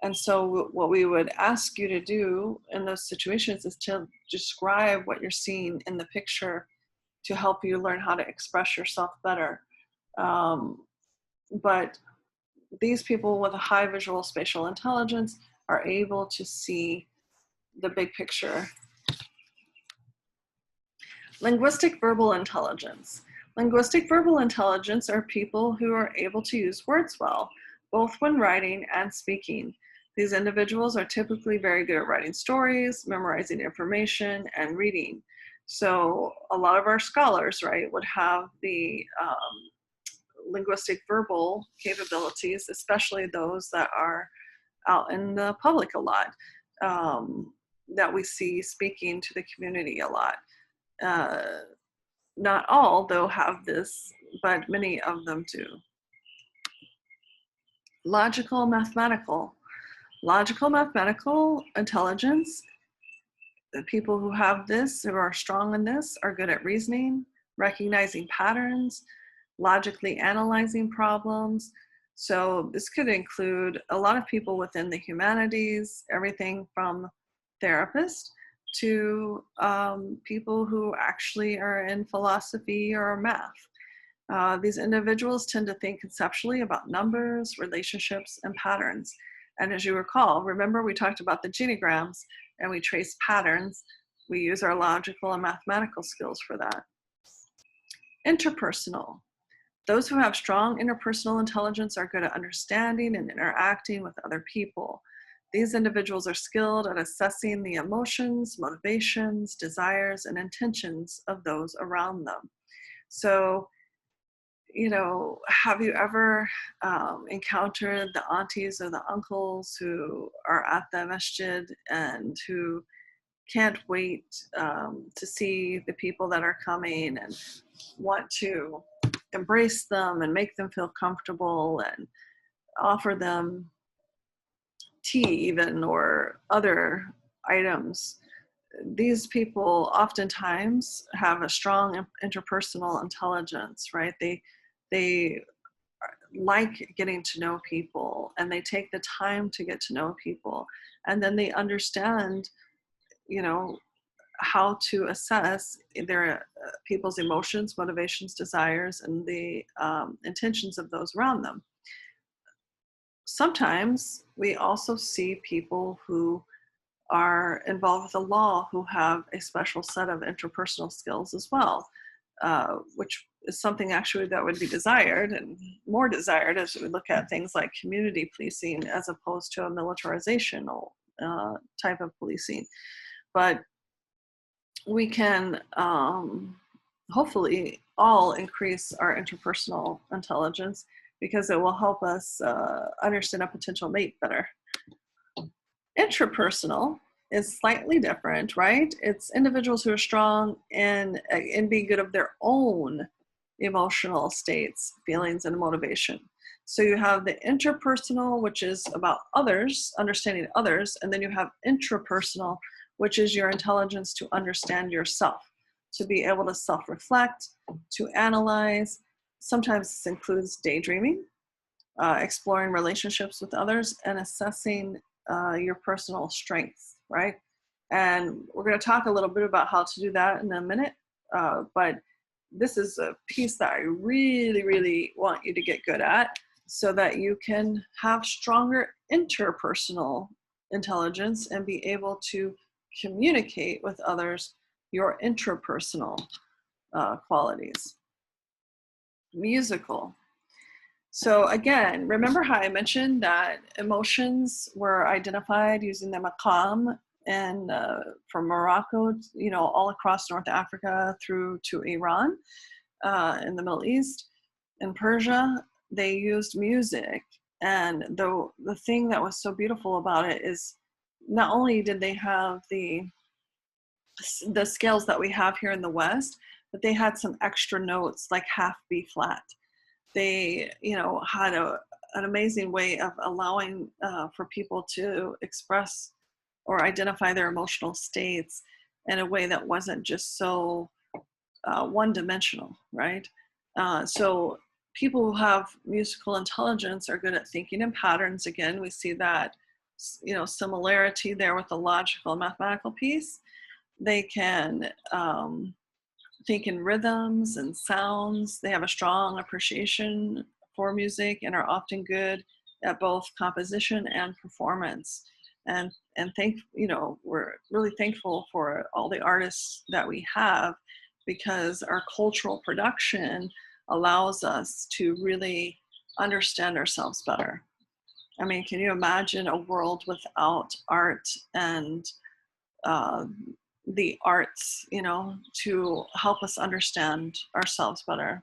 And so what we would ask you to do in those situations is to describe what you're seeing in the picture to help you learn how to express yourself better. But these people with a high visual spatial intelligence are able to see the big picture. Linguistic verbal intelligence. Linguistic verbal intelligence are people who are able to use words well, both when writing and speaking. These individuals are typically very good at writing stories, memorizing information, and reading. So a lot of our scholars, right, would have the linguistic verbal capabilities, especially those that are out in the public a lot, that we see speaking to the community a lot. Not all, though, have this, but many of them do. Logical mathematical. Logical mathematical intelligence, the people who have this, who are strong in this, are good at reasoning, recognizing patterns, logically analyzing problems. So this could include a lot of people within the humanities, everything from therapists to people who actually are in philosophy or math. These individuals tend to think conceptually about numbers, relationships, and patterns. And as you recall, remember we talked about the genograms and we trace patterns. We use our logical and mathematical skills for that. Interpersonal. Those who have strong interpersonal intelligence are good at understanding and interacting with other people. These individuals are skilled at assessing the emotions, motivations, desires, and intentions of those around them. So, you know, have you ever encountered the aunties or the uncles who are at the masjid and who can't wait to see the people that are coming and want to embrace them and make them feel comfortable and offer them tea even or other items? These people oftentimes have a strong interpersonal intelligence, right? They like getting to know people and they take the time to get to know people, and then they understand, you know, how to assess their people's emotions, motivations, desires, and the intentions of those around them. Sometimes we also see people who are involved with the law who have a special set of interpersonal skills as well, which is something actually that would be desired and more desired as we look at things like community policing as opposed to a militarizational type of policing. But we can hopefully all increase our interpersonal intelligence because it will help us understand a potential mate better. Intrapersonal is slightly different, right? It's individuals who are strong in being good of their own emotional states, feelings, and motivation. So you have the interpersonal, which is about others, understanding others, and then you have intrapersonal, which is your intelligence to understand yourself, to be able to self-reflect, to analyze. Sometimes this includes daydreaming, exploring relationships with others, and assessing your personal strengths, right? And we're going to talk a little bit about how to do that in a minute, but this is a piece that I really, really want you to get good at so that you can have stronger interpersonal intelligence and be able to communicate with others your intrapersonal qualities. Musical. So again, remember how I mentioned that emotions were identified using the maqam, and from Morocco, you know, all across North Africa through to Iran, in the Middle East, in Persia, they used music. And the thing that was so beautiful about it is not only did they have the scales that we have here in the West, but they had some extra notes like half B flat. They, you know, had an amazing way of allowing for people to express or identify their emotional states in a way that wasn't just so one-dimensional, right? So people who have musical intelligence are good at thinking in patterns. Again, we see that, you know, similarity there with the logical and mathematical piece. They can think in rhythms and sounds. They have a strong appreciation for music and are often good at both composition and performance. And you know, we're really thankful for all the artists that we have, because our cultural production allows us to really understand ourselves better. I mean, can you imagine a world without art and the arts, you know, to help us understand ourselves better?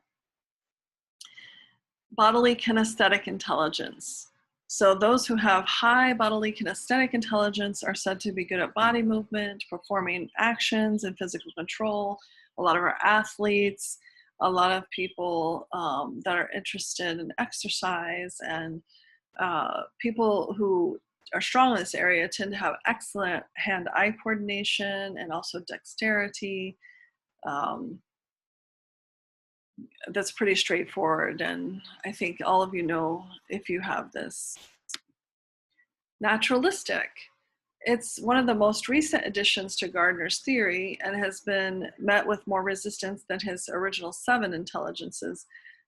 Bodily kinesthetic intelligence. So those who have high bodily kinesthetic intelligence are said to be good at body movement, performing actions, and physical control. A lot of our athletes, a lot of people that are interested in exercise, and people who are strong in this area tend to have excellent hand-eye coordination and also dexterity. That's pretty straightforward, and I think all of you know if you have this. Naturalistic. It's one of the most recent additions to Gardner's theory and has been met with more resistance than his original 7 intelligences.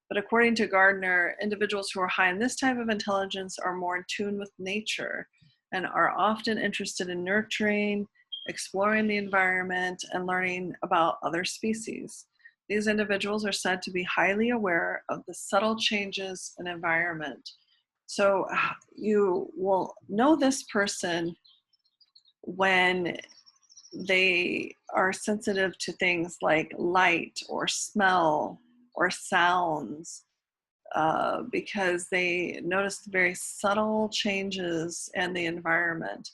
But according to Gardner, individuals who are high in this type of intelligence are more in tune with nature and are often interested in nurturing, exploring the environment, and learning about other species. These individuals are said to be highly aware of the subtle changes in environment. So you will know this person when they are sensitive to things like light or smell or sounds, because they notice very subtle changes in the environment.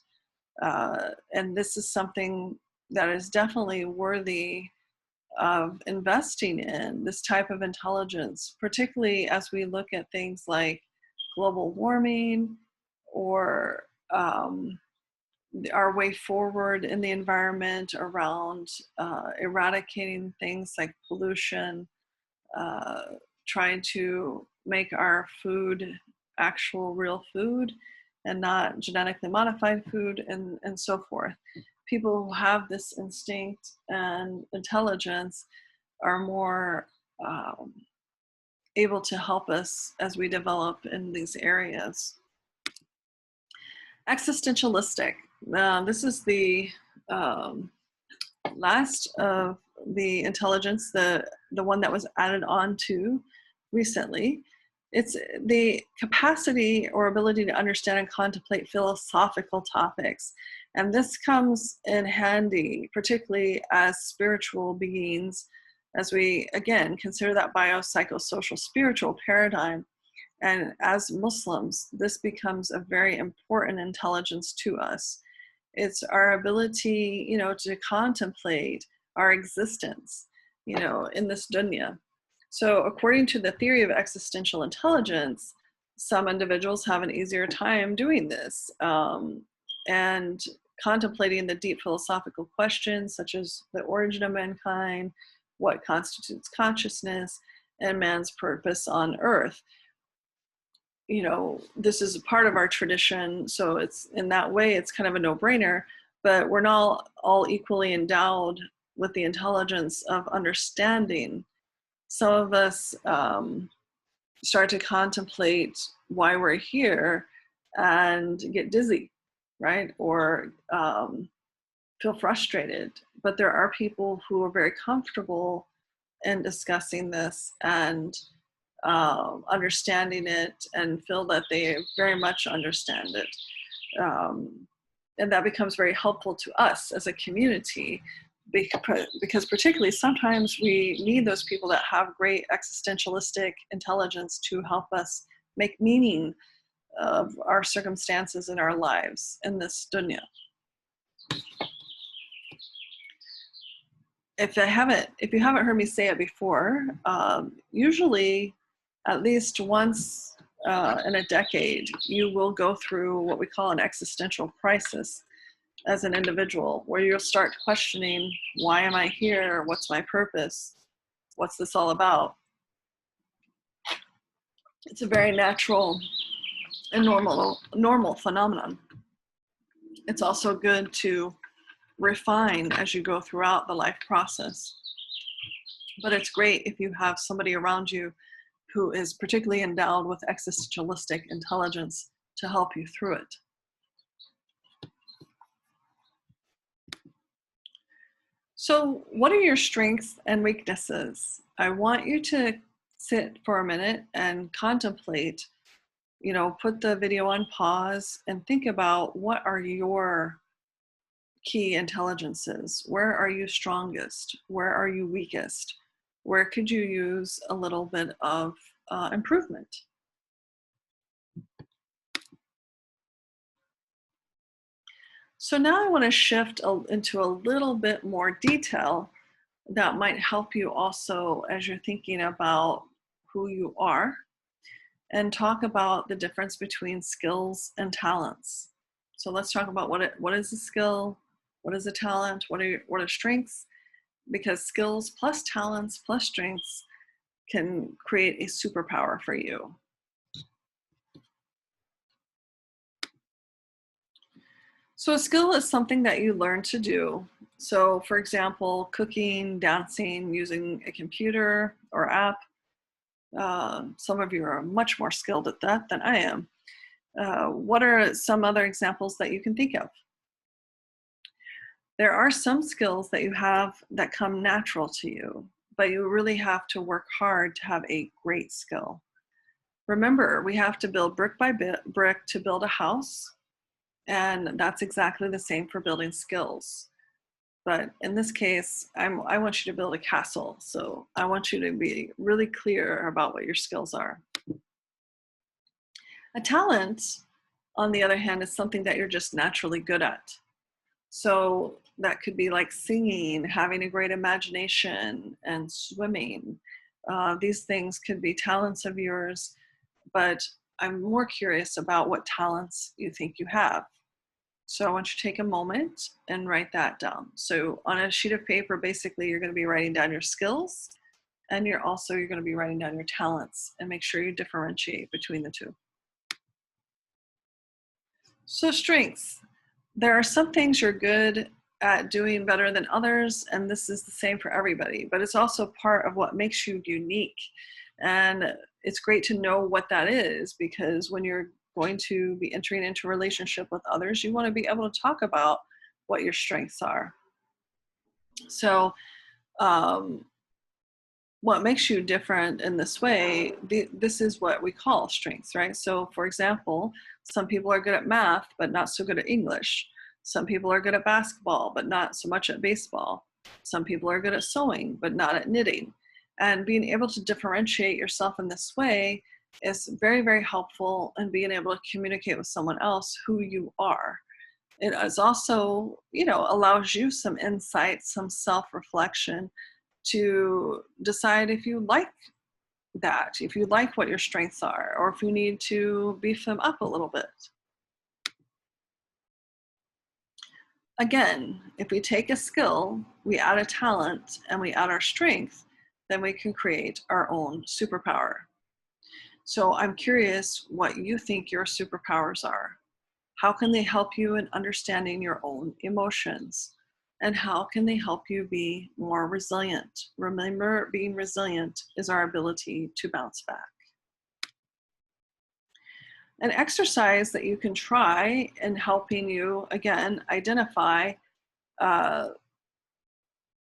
And this is something that is definitely worthy of investing in, this type of intelligence, particularly as we look at things like global warming or our way forward in the environment around eradicating things like pollution, trying to make our food actual real food and not genetically modified food, and so forth. People who have this instinct and intelligence are more able to help us as we develop in these areas. Existentialistic. This is the last of the intelligence, the one that was added on to recently. It's the capacity or ability to understand and contemplate philosophical topics. And this comes in handy, particularly as spiritual beings, as we, again, consider that biopsychosocial spiritual paradigm. And as Muslims, this becomes a very important intelligence to us. It's our ability, you know, to contemplate our existence, you know, in this dunya. So according to the theory of existential intelligence, some individuals have an easier time doing this and contemplating the deep philosophical questions such as the origin of mankind, what constitutes consciousness, and man's purpose on earth. You know, this is a part of our tradition, so it's in that way, it's kind of a no-brainer, but we're not all equally endowed with the intelligence of understanding some of us start to contemplate why we're here and get dizzy, right? Or feel frustrated. But there are people who are very comfortable in discussing this and understanding it and feel that they very much understand it. And that becomes very helpful to us as a community, because particularly sometimes we need those people that have great existentialistic intelligence to help us make meaning of our circumstances in our lives in this dunya. If you haven't heard me say it before, usually at least once in a decade, you will go through what we call an existential crisis as an individual, where you'll start questioning, why am I here? What's my purpose? What's this all about? It's a very natural and normal phenomenon. It's also good to refine as you go throughout the life process. But it's great if you have somebody around you who is particularly endowed with existentialistic intelligence to help you through it. So what are your strengths and weaknesses? I want you to sit for a minute and contemplate, put the video on pause and think about, what are your key intelligences? Where are you strongest? Where are you weakest? Where could you use a little bit of improvement? So now I want to shift into a little bit more detail that might help you also as you're thinking about who you are, and talk about the difference between skills and talents. So let's talk about what is a skill, what is a talent, what are strengths, because skills plus talents plus strengths can create a superpower for you. So a skill is something that you learn to do. So for example, cooking, dancing, using a computer or app. Some of you are much more skilled at that than I am. What are some other examples that you can think of? There are some skills that you have that come natural to you, but you really have to work hard to have a great skill. Remember, we have to build brick by brick to build a house. And that's exactly the same for building skills. But in this case, I want you to build a castle. So I want you to be really clear about what your skills are. A talent, on the other hand, is something that you're just naturally good at. So that could be like singing, having a great imagination, and swimming. These things could be talents of yours, but I'm more curious about what talents you think you have. So I want you to take a moment and write that down. So on a sheet of paper, basically you're going to be writing down your skills, and you're going to be writing down your talents, and make sure you differentiate between the two. So strengths. There are some things you're good at doing better than others, and this is the same for everybody, but it's also part of what makes you unique. And it's great to know what that is, because when you're going to be entering into a relationship with others, you want to be able to talk about what your strengths are. So what makes you different in this way, this is what we call strengths, right? So for example, some people are good at math, but not so good at English. Some people are good at basketball, but not so much at baseball. Some people are good at sewing, but not at knitting. And being able to differentiate yourself in this way is very, very helpful in being able to communicate with someone else who you are. It is also, allows you some insight, some self-reflection to decide if you like that, if you like what your strengths are, or if you need to beef them up a little bit. Again, if we take a skill, we add a talent, and we add our strength, then we can create our own superpower. So I'm curious what you think your superpowers are. How can they help you in understanding your own emotions? and how can they help you be more resilient? Remember, being resilient is our ability to bounce back. An exercise that you can try in helping you, again, identify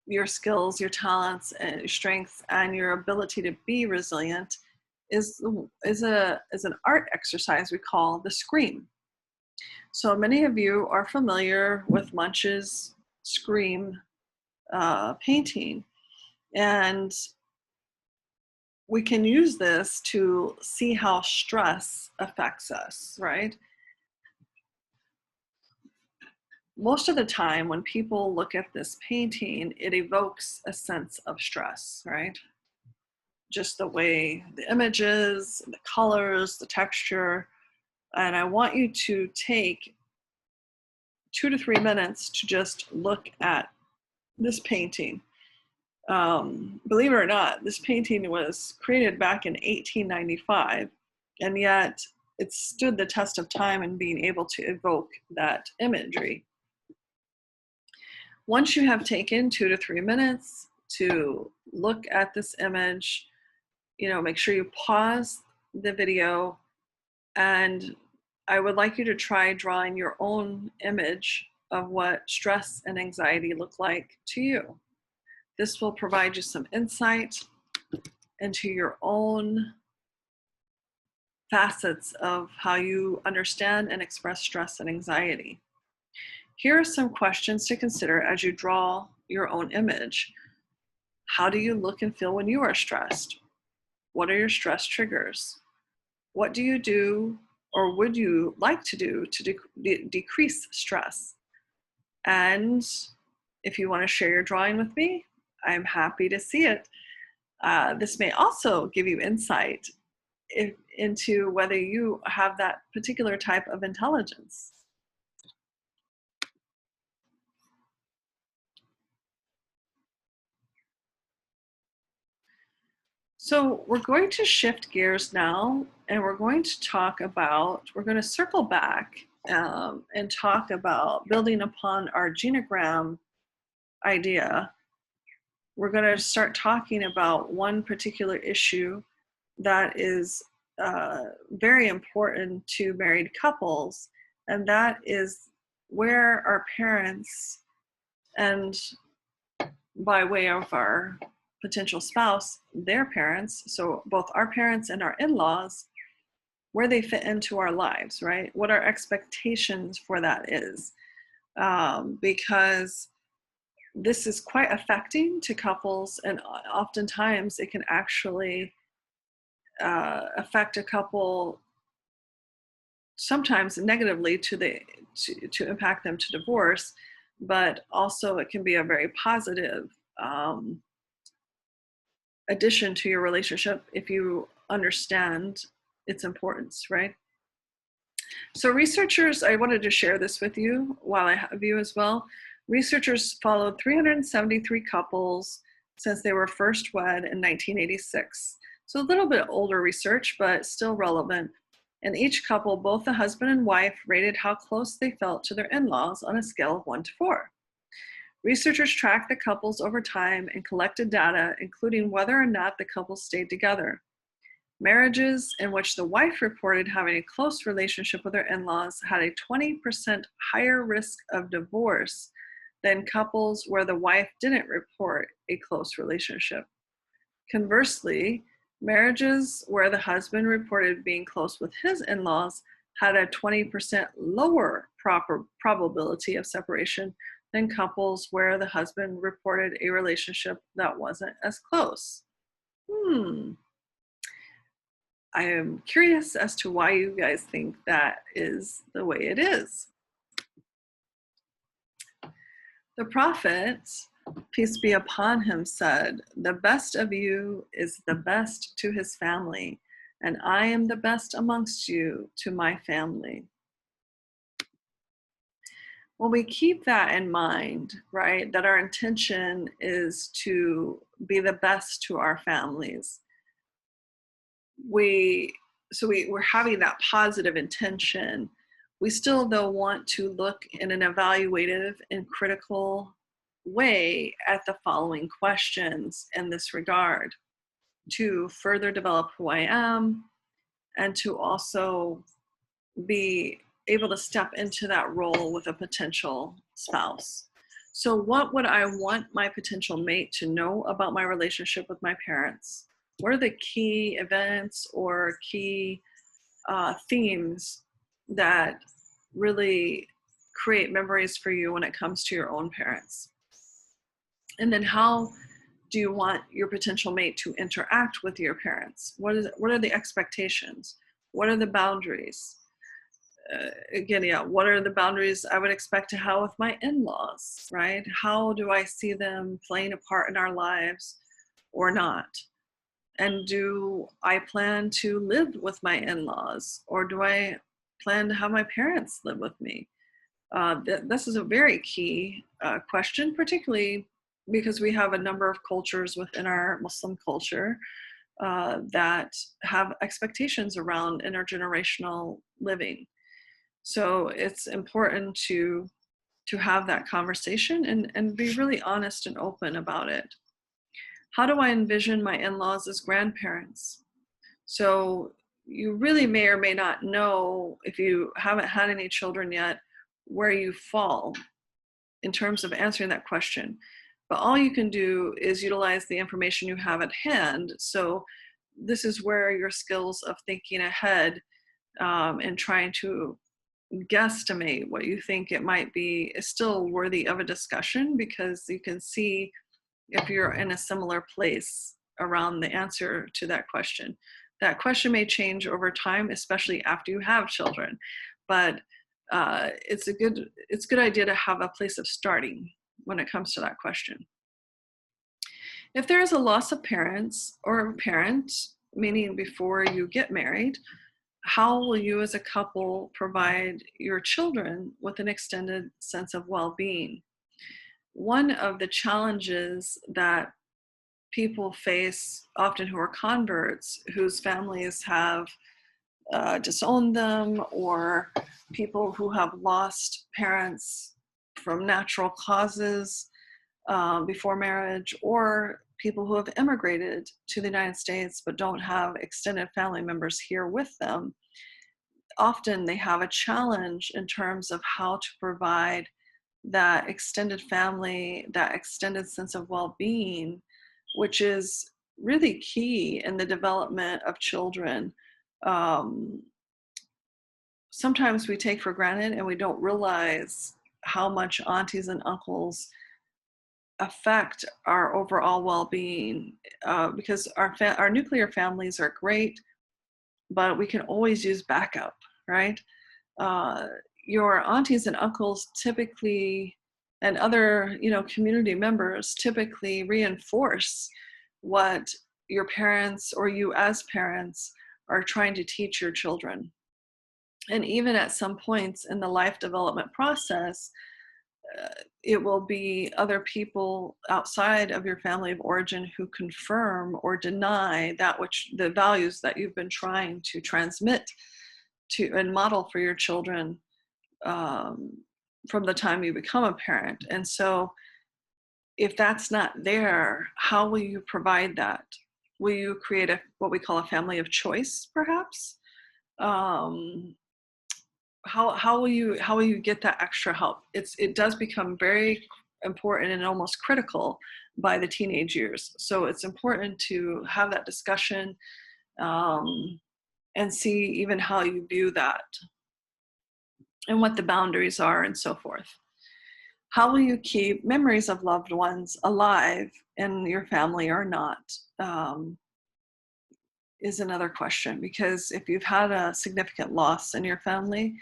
your skills, your talents, and your strengths, and your ability to be resilient is an art exercise we call the Scream. So many of you are familiar with Munch's Scream painting, and we can use this to see how stress affects us, right? Most of the time when people look at this painting, it evokes a sense of stress, right? Just the way the images, the colors, the texture. And I want you to take 2 to 3 minutes to just look at this painting. Believe it or not, this painting was created back in 1895, and yet it stood the test of time in being able to evoke that imagery. Once you have taken 2 to 3 minutes to look at this image, make sure you pause the video, and I would like you to try drawing your own image of what stress and anxiety look like to you. This will provide you some insight into your own facets of how you understand and express stress and anxiety. Here are some questions to consider as you draw your own image. How do you look and feel when you are stressed? What are your stress triggers? What do you do or would you like to do to decrease stress? And if you want to share your drawing with me, I'm happy to see it. This may also give you insight into whether you have that particular type of intelligence. So we're going to shift gears now, and we're going to circle back and talk about building upon our genogram idea. We're going to start talking about one particular issue that is very important to married couples, and that is where our parents, and by way of our potential spouse, their parents, so both our parents and our in-laws, where they fit into our lives, right? What our expectations for that is. Because this is quite affecting to couples, and oftentimes it can actually affect a couple sometimes negatively to impact them to divorce, but also it can be a very positive addition to your relationship if you understand its importance, right? So researchers, I wanted to share this with you while I have you as well. Researchers followed 373 couples since they were first wed in 1986. So a little bit older research, but still relevant. And each couple, both the husband and wife, rated how close they felt to their in-laws on a scale of 1 to 4. Researchers tracked the couples over time and collected data, including whether or not the couple stayed together. Marriages in which the wife reported having a close relationship with her in-laws had a 20% higher risk of divorce than couples where the wife didn't report a close relationship. Conversely, marriages where the husband reported being close with his in-laws had a 20% lower probability of separation than couples where the husband reported a relationship that wasn't as close. I am curious as to why you guys think that is the way it is. The prophet, peace be upon him, said, "The best of you is the best to his family, and I am the best amongst you to my family." When we keep that in mind, right, that our intention is to be the best to our families, we're having that positive intention. We still, though, want to look in an evaluative and critical weigh at the following questions in this regard to further develop who I am and to also be able to step into that role with a potential spouse. So what would I want my potential mate to know about my relationship with my parents? What are the key events or key themes that really create memories for you when it comes to your own parents? And then how do you want your potential mate to interact with your parents? What are the expectations? What are the boundaries? Again, yeah, what are the boundaries I would expect to have with my in-laws, right? How do I see them playing a part in our lives or not? And do I plan to live with my in-laws, or do I plan to have my parents live with me? This is a very key question, particularly because we have a number of cultures within our Muslim culture that have expectations around intergenerational living. So it's important to have that conversation and be really honest and open about it. How do I envision my in-laws as grandparents? So you really may or may not know, if you haven't had any children yet, where you fall in terms of answering that question. But all you can do is utilize the information you have at hand. So this is where your skills of thinking ahead and trying to guesstimate what you think it might be is still worthy of a discussion, because you can see if you're in a similar place around the answer to that question. That question may change over time, especially after you have children, but it's a good idea to have a place of starting when it comes to that question. If there is a loss of parents or a parent, meaning before you get married, how will you as a couple provide your children with an extended sense of well-being? One of the challenges that people face often who are converts, whose families have disowned them, or people who have lost parents from natural causes before marriage, or people who have immigrated to the United States but don't have extended family members here with them. Often they have a challenge in terms of how to provide that extended family, that extended sense of well-being, which is really key in the development of children. Sometimes we take for granted and we don't realize how much aunties and uncles affect our overall well-being, because our nuclear families are great, but we can always use backup, right? Your aunties and uncles typically, and other community members typically reinforce what your parents or you as parents are trying to teach your children. And even at some points in the life development process, it will be other people outside of your family of origin who confirm or deny that which the values that you've been trying to transmit to and model for your children from the time you become a parent. And so if that's not there, how will you provide that? Will you create what we call a family of choice, perhaps? How will you get that extra help? It does become very important and almost critical by the teenage years. So it's important to have that discussion and see even how you view that and what the boundaries are and so forth. How will you keep memories of loved ones alive in your family or not? Is another question, because if you've had a significant loss in your family,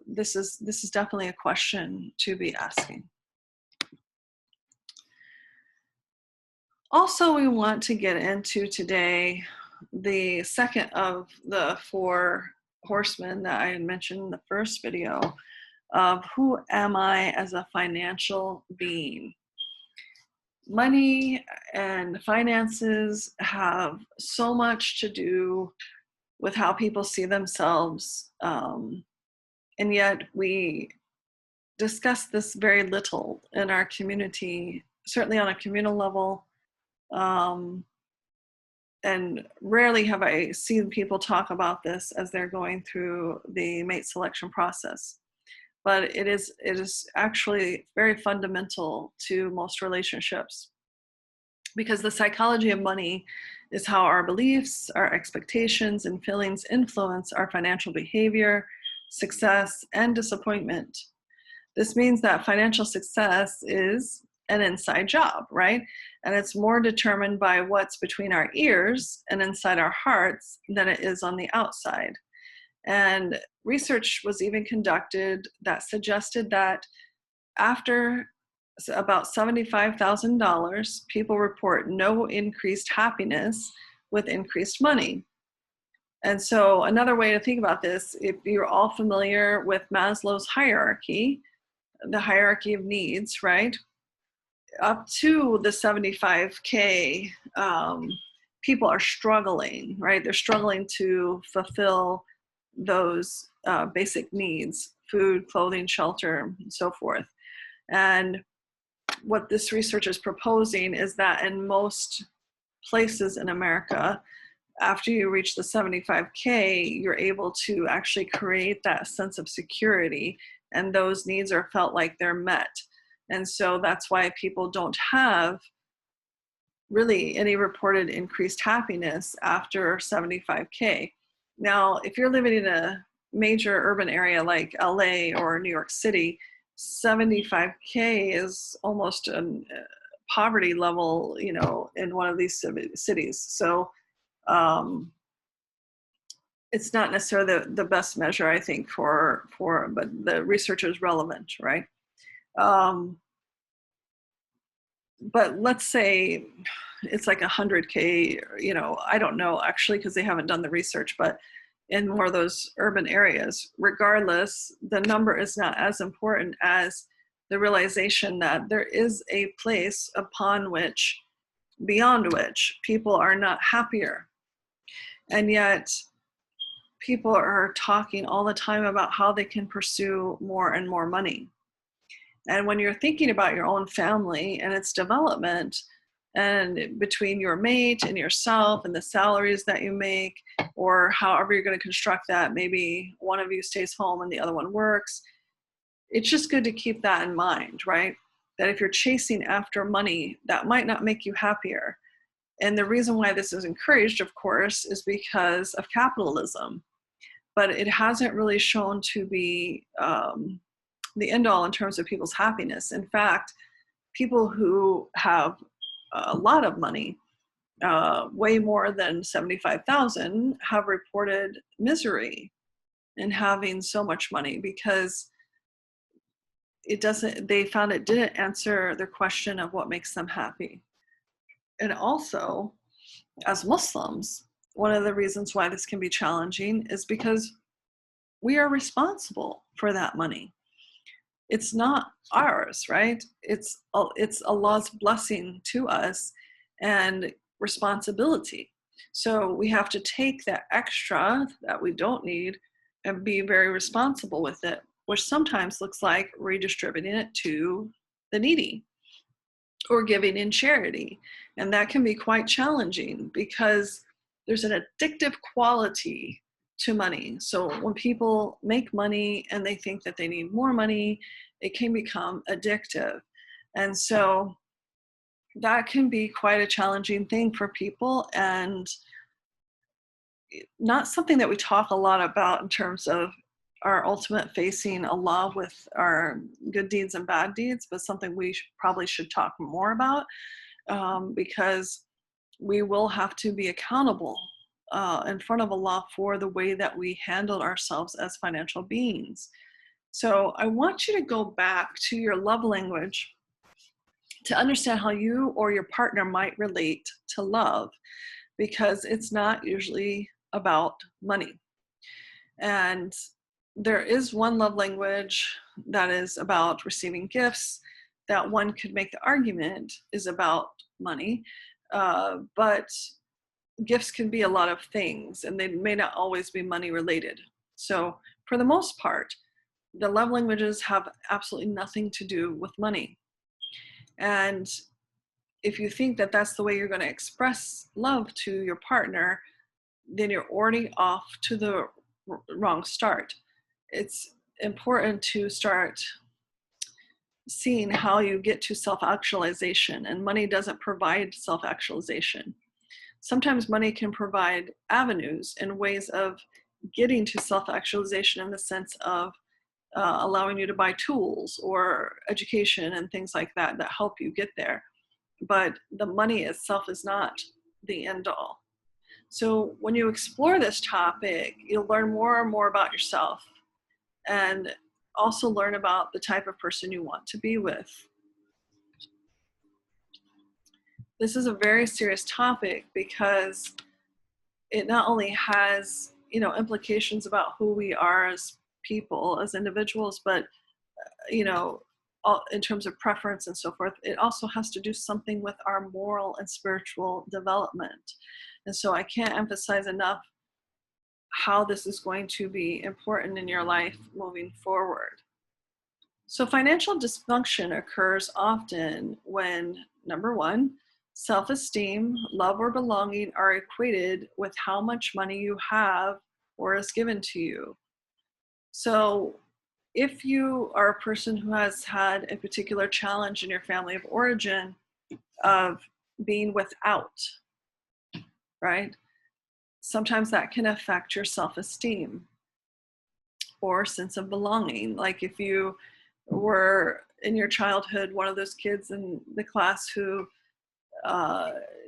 this is definitely a question to be asking. Also, we want to get into today the second of the 4 horsemen that I had mentioned in the first video, of who am I as a financial being. Money and finances have so much to do with how people see themselves, and yet we discuss this very little in our community, certainly on a communal level. Um, and rarely have I seen people talk about this as they're going through the mate selection process. But it is actually very fundamental to most relationships, because the psychology of money is how our beliefs, our expectations, and feelings influence our financial behavior, success, and disappointment. This means that financial success is an inside job, right? And it's more determined by what's between our ears and inside our hearts than it is on the outside. And research was even conducted that suggested that after about $75,000, people report no increased happiness with increased money. And so another way to think about this, if you're all familiar with Maslow's hierarchy, the hierarchy of needs, right? Up to the 75K, people are struggling, right? They're struggling to fulfill those basic needs: food, clothing, shelter, and so forth. And what this research is proposing is that in most places in America, after you reach the 75K, you're able to actually create that sense of security, and those needs are felt like they're met. And so that's why people don't have really any reported increased happiness after 75K. Now, if you're living in a major urban area like LA or New York City, 75K is almost a poverty level, in one of these cities. So it's not necessarily the best measure, I think, but the research is relevant, right? But let's say it's like 100K, I don't know actually, because they haven't done the research, but in more of those urban areas, regardless, the number is not as important as the realization that there is a place beyond which people are not happier. And yet people are talking all the time about how they can pursue more and more money. And when you're thinking about your own family and its development, and between your mate and yourself and the salaries that you make, or however you're going to construct that, maybe one of you stays home and the other one works, it's just good to keep that in mind, right? That if you're chasing after money, that might not make you happier. And the reason why this is encouraged, of course, is because of capitalism. But it hasn't really shown to be the end all in terms of people's happiness. In fact, people who have a lot of money, way more than 75,000, have reported misery in having so much money, because they found it didn't answer their question of what makes them happy. And also, as Muslims, one of the reasons why this can be challenging is because we are responsible for that money. It's not ours, right? It's Allah's blessing to us and responsibility. So we have to take that extra that we don't need and be very responsible with it, which sometimes looks like redistributing it to the needy or giving in charity. And that can be quite challenging because there's an addictive quality to money. So when people make money and they think that they need more money, it can become addictive. And so that can be quite a challenging thing for people, and not something that we talk a lot about in terms of our ultimate facing Allah with our good deeds and bad deeds, but something we probably should talk more about, because we will have to be accountable in front of Allah for the way that we handled ourselves as financial beings. So I want you to go back to your love language to understand how you or your partner might relate to love, because it's not usually about money. And there is one love language that is about receiving gifts that one could make the argument is about money, but gifts can be a lot of things, and they may not always be money related. So for the most part, The love languages have absolutely nothing to do with money. And if you think that that's the way you're going to express love to your partner, then you're already off to the wrong start. It's important to start seeing how you get to self-actualization, and money doesn't provide self-actualization. Sometimes money can provide avenues and ways of getting to self-actualization in the sense of allowing you to buy tools or education and things like that that help you get there. But the money itself is not the end all. So when you explore this topic, you'll learn more and more about yourself, and also learn about the type of person you want to be with. This is a very serious topic because it not only has, implications about who we are as people, as individuals, but, in terms of preference and so forth, it also has to do something with our moral and spiritual development. And so I can't emphasize enough how this is going to be important in your life moving forward. So financial dysfunction occurs often when, number one, self-esteem, love, or belonging are equated with how much money you have or is given to you. So if you are a person who has had a particular challenge in your family of origin of being without, right? Sometimes that can affect your self-esteem or sense of belonging. Like if you were in your childhood one of those kids in the class who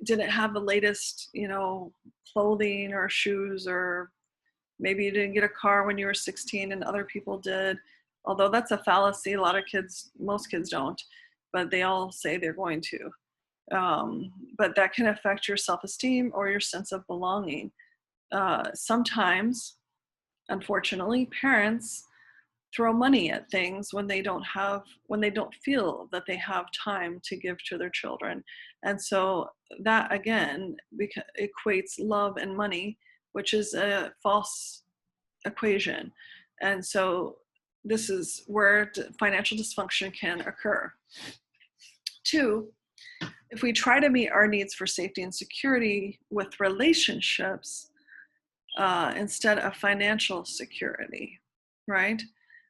didn't have the latest, clothing or shoes, or maybe you didn't get a car when you were 16 and other people did. Although that's a fallacy. A lot of kids, most kids don't, but they all say they're going to. But that can affect your self-esteem or your sense of belonging. Sometimes, unfortunately, parents throw money at things when they don't feel that they have time to give to their children. And so that again equates love and money, which is a false equation. And so this is where financial dysfunction can occur. Two, if we try to meet our needs for safety and security with relationships instead of financial security, right?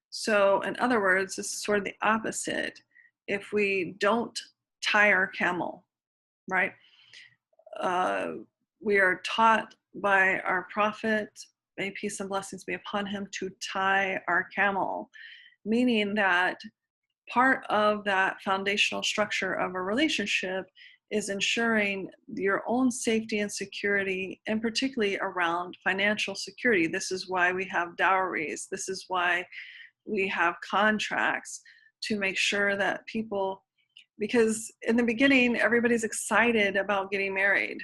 So in other words, this is sort of the opposite. If we don't tie our camel, right? We are taught by our prophet, may peace and blessings be upon him, to tie our camel, meaning that part of that foundational structure of a relationship is ensuring your own safety and security, and particularly around financial security. This is why we have dowries. This is why we have contracts, to make sure that people, because in the beginning, everybody's excited about getting married.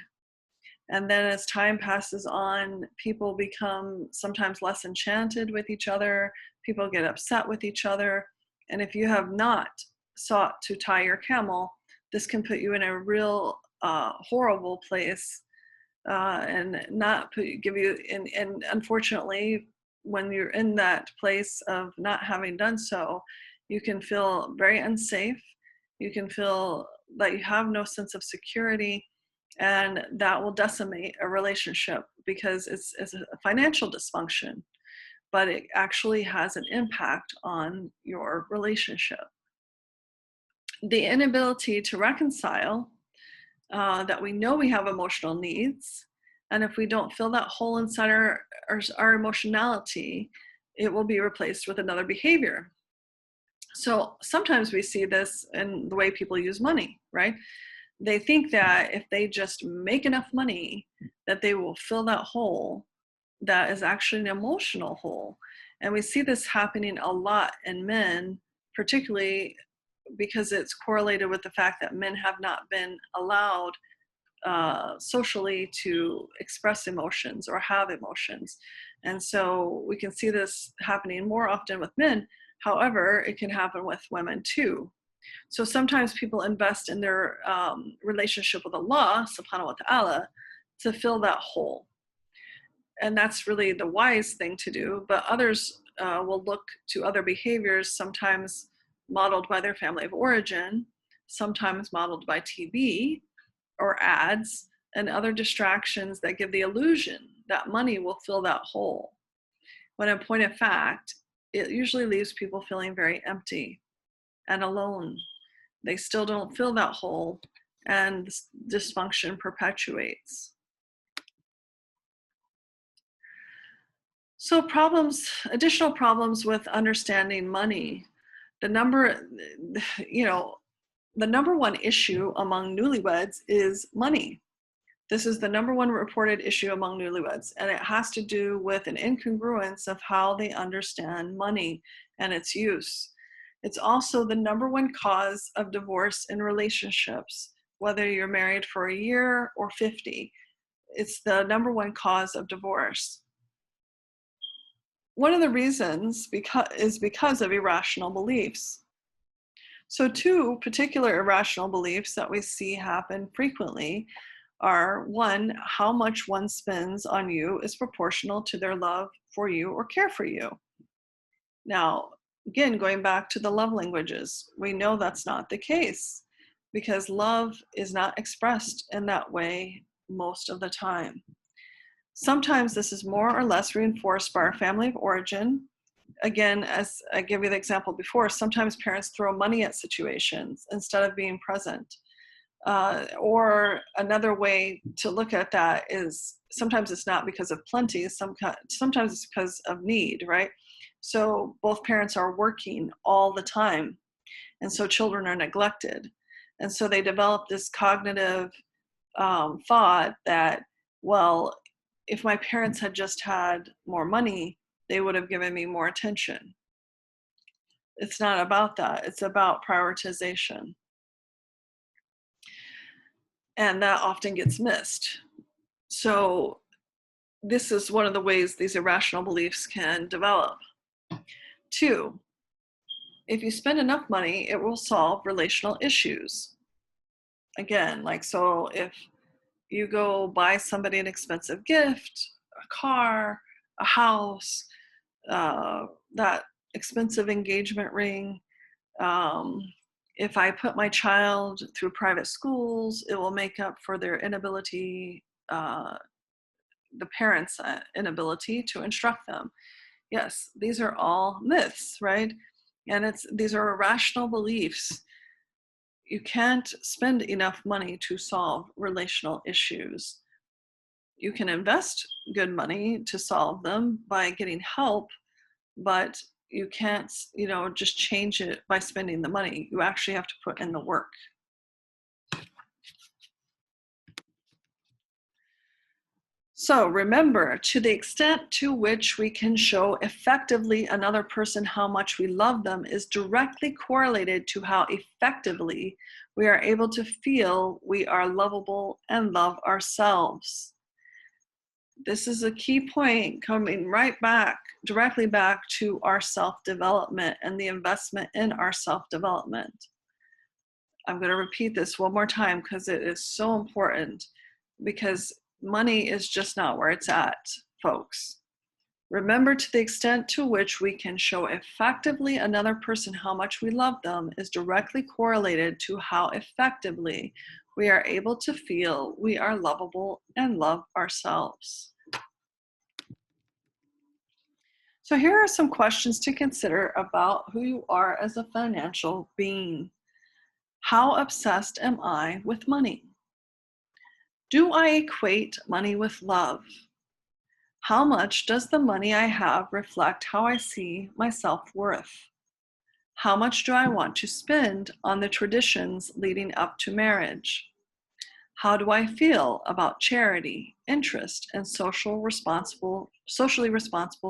And then as time passes on, people become sometimes less enchanted with each other. People get upset with each other. And if you have not sought to tie your camel, this can put you in a real horrible place and not give you, and unfortunately, when you're in that place of not having done so, you can feel very unsafe. You can feel that you have no sense of security, and that will decimate a relationship because it's a financial dysfunction, but it actually has an impact on your relationship. The inability to reconcile that we know we have emotional needs, and if we don't fill that hole inside our emotionality, it will be replaced with another behavior. So sometimes we see this in the way people use money, right? They think that if they just make enough money, that they will fill that hole that is actually an emotional hole. And we see this happening a lot in men, particularly because it's correlated with the fact that men have not been allowed socially to express emotions or have emotions. And so we can see this happening more often with men. However, it can happen with women too. So sometimes people invest in their relationship with Allah, subhanahu wa ta'ala, to fill that hole. And that's really the wise thing to do. But others will look to other behaviors, sometimes modeled by their family of origin, sometimes modeled by TV or ads and other distractions that give the illusion that money will fill that hole. When in point of fact, it usually leaves people feeling very empty and alone. They still don't fill that hole, and dysfunction perpetuates. So additional problems with understanding money. The number one issue among newlyweds is money. This is the number one reported issue among newlyweds, and it has to do with an incongruence of how they understand money and its use. It's also the number one cause of divorce in relationships, whether you're married for a year or 50. It's the number one cause of divorce. One of the reasons is because of irrational beliefs. So 2 particular irrational beliefs that we see happen frequently are: 1, how much one spends on you is proportional to their love for you or care for you. Now, again, going back to the love languages, we know that's not the case because love is not expressed in that way most of the time. Sometimes this is more or less reinforced by our family of origin. Again, as I gave you the example before, sometimes parents throw money at situations instead of being present. Or another way to look at that is sometimes it's not because of plenty, sometimes it's because of need, right? So both parents are working all the time, and so children are neglected. And so they develop this cognitive thought that, well, if my parents had just had more money, they would have given me more attention. It's not about that. It's about prioritization. And that often gets missed. So this is one of the ways these irrational beliefs can develop. 2, if you spend enough money, it will solve relational issues. Again, so if you go buy somebody an expensive gift, a car, a house, that expensive engagement ring, if I put my child through private schools, it will make up for their inability, the parents' inability to instruct them. Yes, these are all myths, right? And these are irrational beliefs. You can't spend enough money to solve relational issues. You can invest good money to solve them by getting help, but you can't, just change it by spending the money. You actually have to put in the work. So remember, to the extent to which we can show effectively another person how much we love them is directly correlated to how effectively we are able to feel we are lovable and love ourselves. This is a key point coming directly back to our self-development and the investment in our self-development. I'm going to repeat this one more time because it is so important, because money is just not where it's at, folks. Remember, to the extent to which we can show effectively another person how much we love them is directly correlated to how effectively we are able to feel we are lovable and love ourselves. So here are some questions to consider about who you are as a financial being. How obsessed am I with money? Do I equate money with love? How much does the money I have reflect how I see my self-worth? How much do I want to spend on the traditions leading up to marriage? How do I feel about charity, interest, and socially responsible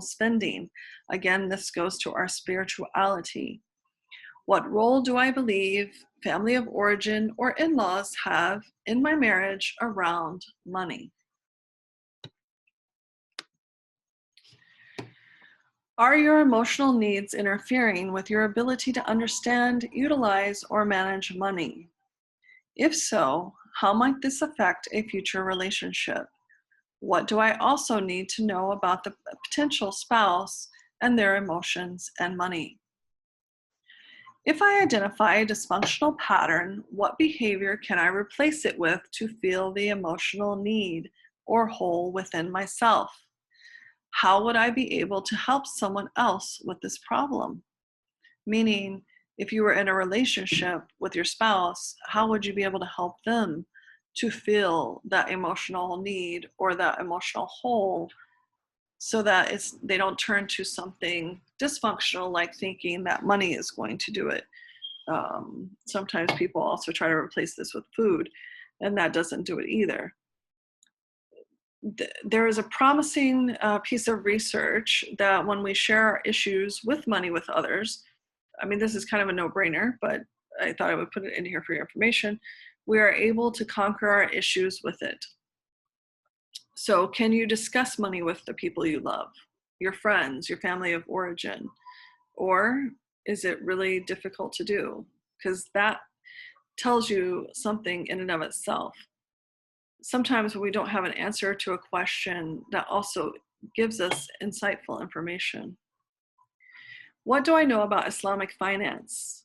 spending? Again, this goes to our spirituality. What role do I believe family of origin or in-laws have in my marriage around money? Are your emotional needs interfering with your ability to understand, utilize, or manage money? If so, how might this affect a future relationship? What do I also need to know about the potential spouse and their emotions and money. If I identify a dysfunctional pattern, what behavior can I replace it with to feel the emotional need or hole within myself? How would I be able to help someone else with this problem? Meaning, if you were in a relationship with your spouse, how would you be able to help them to feel that emotional need or that emotional hole, so that they don't turn to something dysfunctional like thinking that money is going to do it? Sometimes people also try to replace this with food, and that doesn't do it either. There is a promising piece of research that when we share our issues with money with others, I mean, this is kind of a no-brainer, but I thought I would put it in here for your information, we are able to conquer our issues with it. So can you discuss money with the people you love, your friends, your family of origin? Or is it really difficult to do? Because that tells you something in and of itself. Sometimes when we don't have an answer to a question, that also gives us insightful information. What do I know about Islamic finance?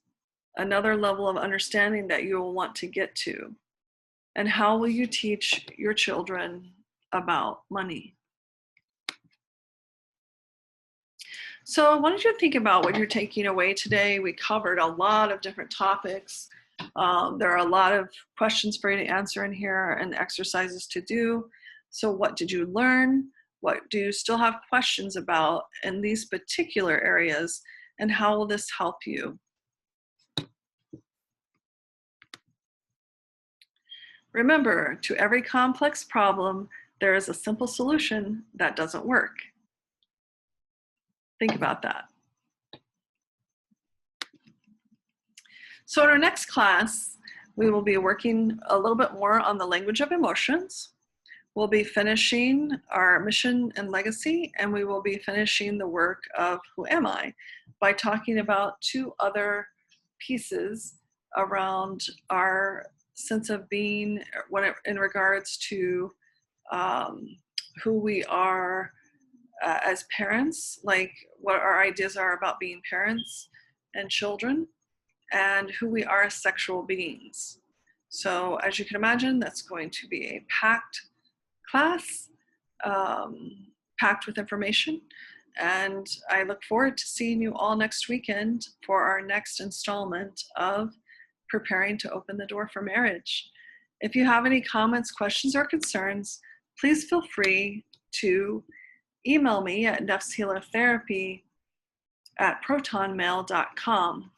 Another level of understanding that you will want to get to. And how will you teach your children about money? So I wanted you to think about what you're taking away today. We covered a lot of different topics. There are a lot of questions for you to answer in here and exercises to do. So what did you learn? What do you still have questions about in these particular areas? And how will this help you? Remember, to every complex problem, there is a simple solution that doesn't work. Think about that. So in our next class, we will be working a little bit more on the language of emotions. We'll be finishing our mission and legacy, and we will be finishing the work of Who Am I? By talking about two other pieces around our sense of being in regards to who we are as parents, like what our ideas are about being parents and children, and who we are as sexual beings. So as you can imagine, that's going to be a packed class, packed with information. And I look forward to seeing you all next weekend for our next installment of Preparing to Open the Door for Marriage. If you have any comments, questions, or concerns, please feel free to email me at nafshealertherapy@protonmail.com.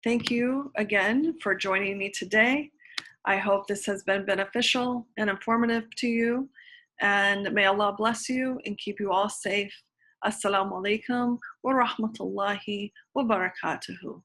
Thank you again for joining me today. I hope this has been beneficial and informative to you, and may Allah bless you and keep you all safe. Assalamu alaikum wa rahmatullahi wa barakatuhu.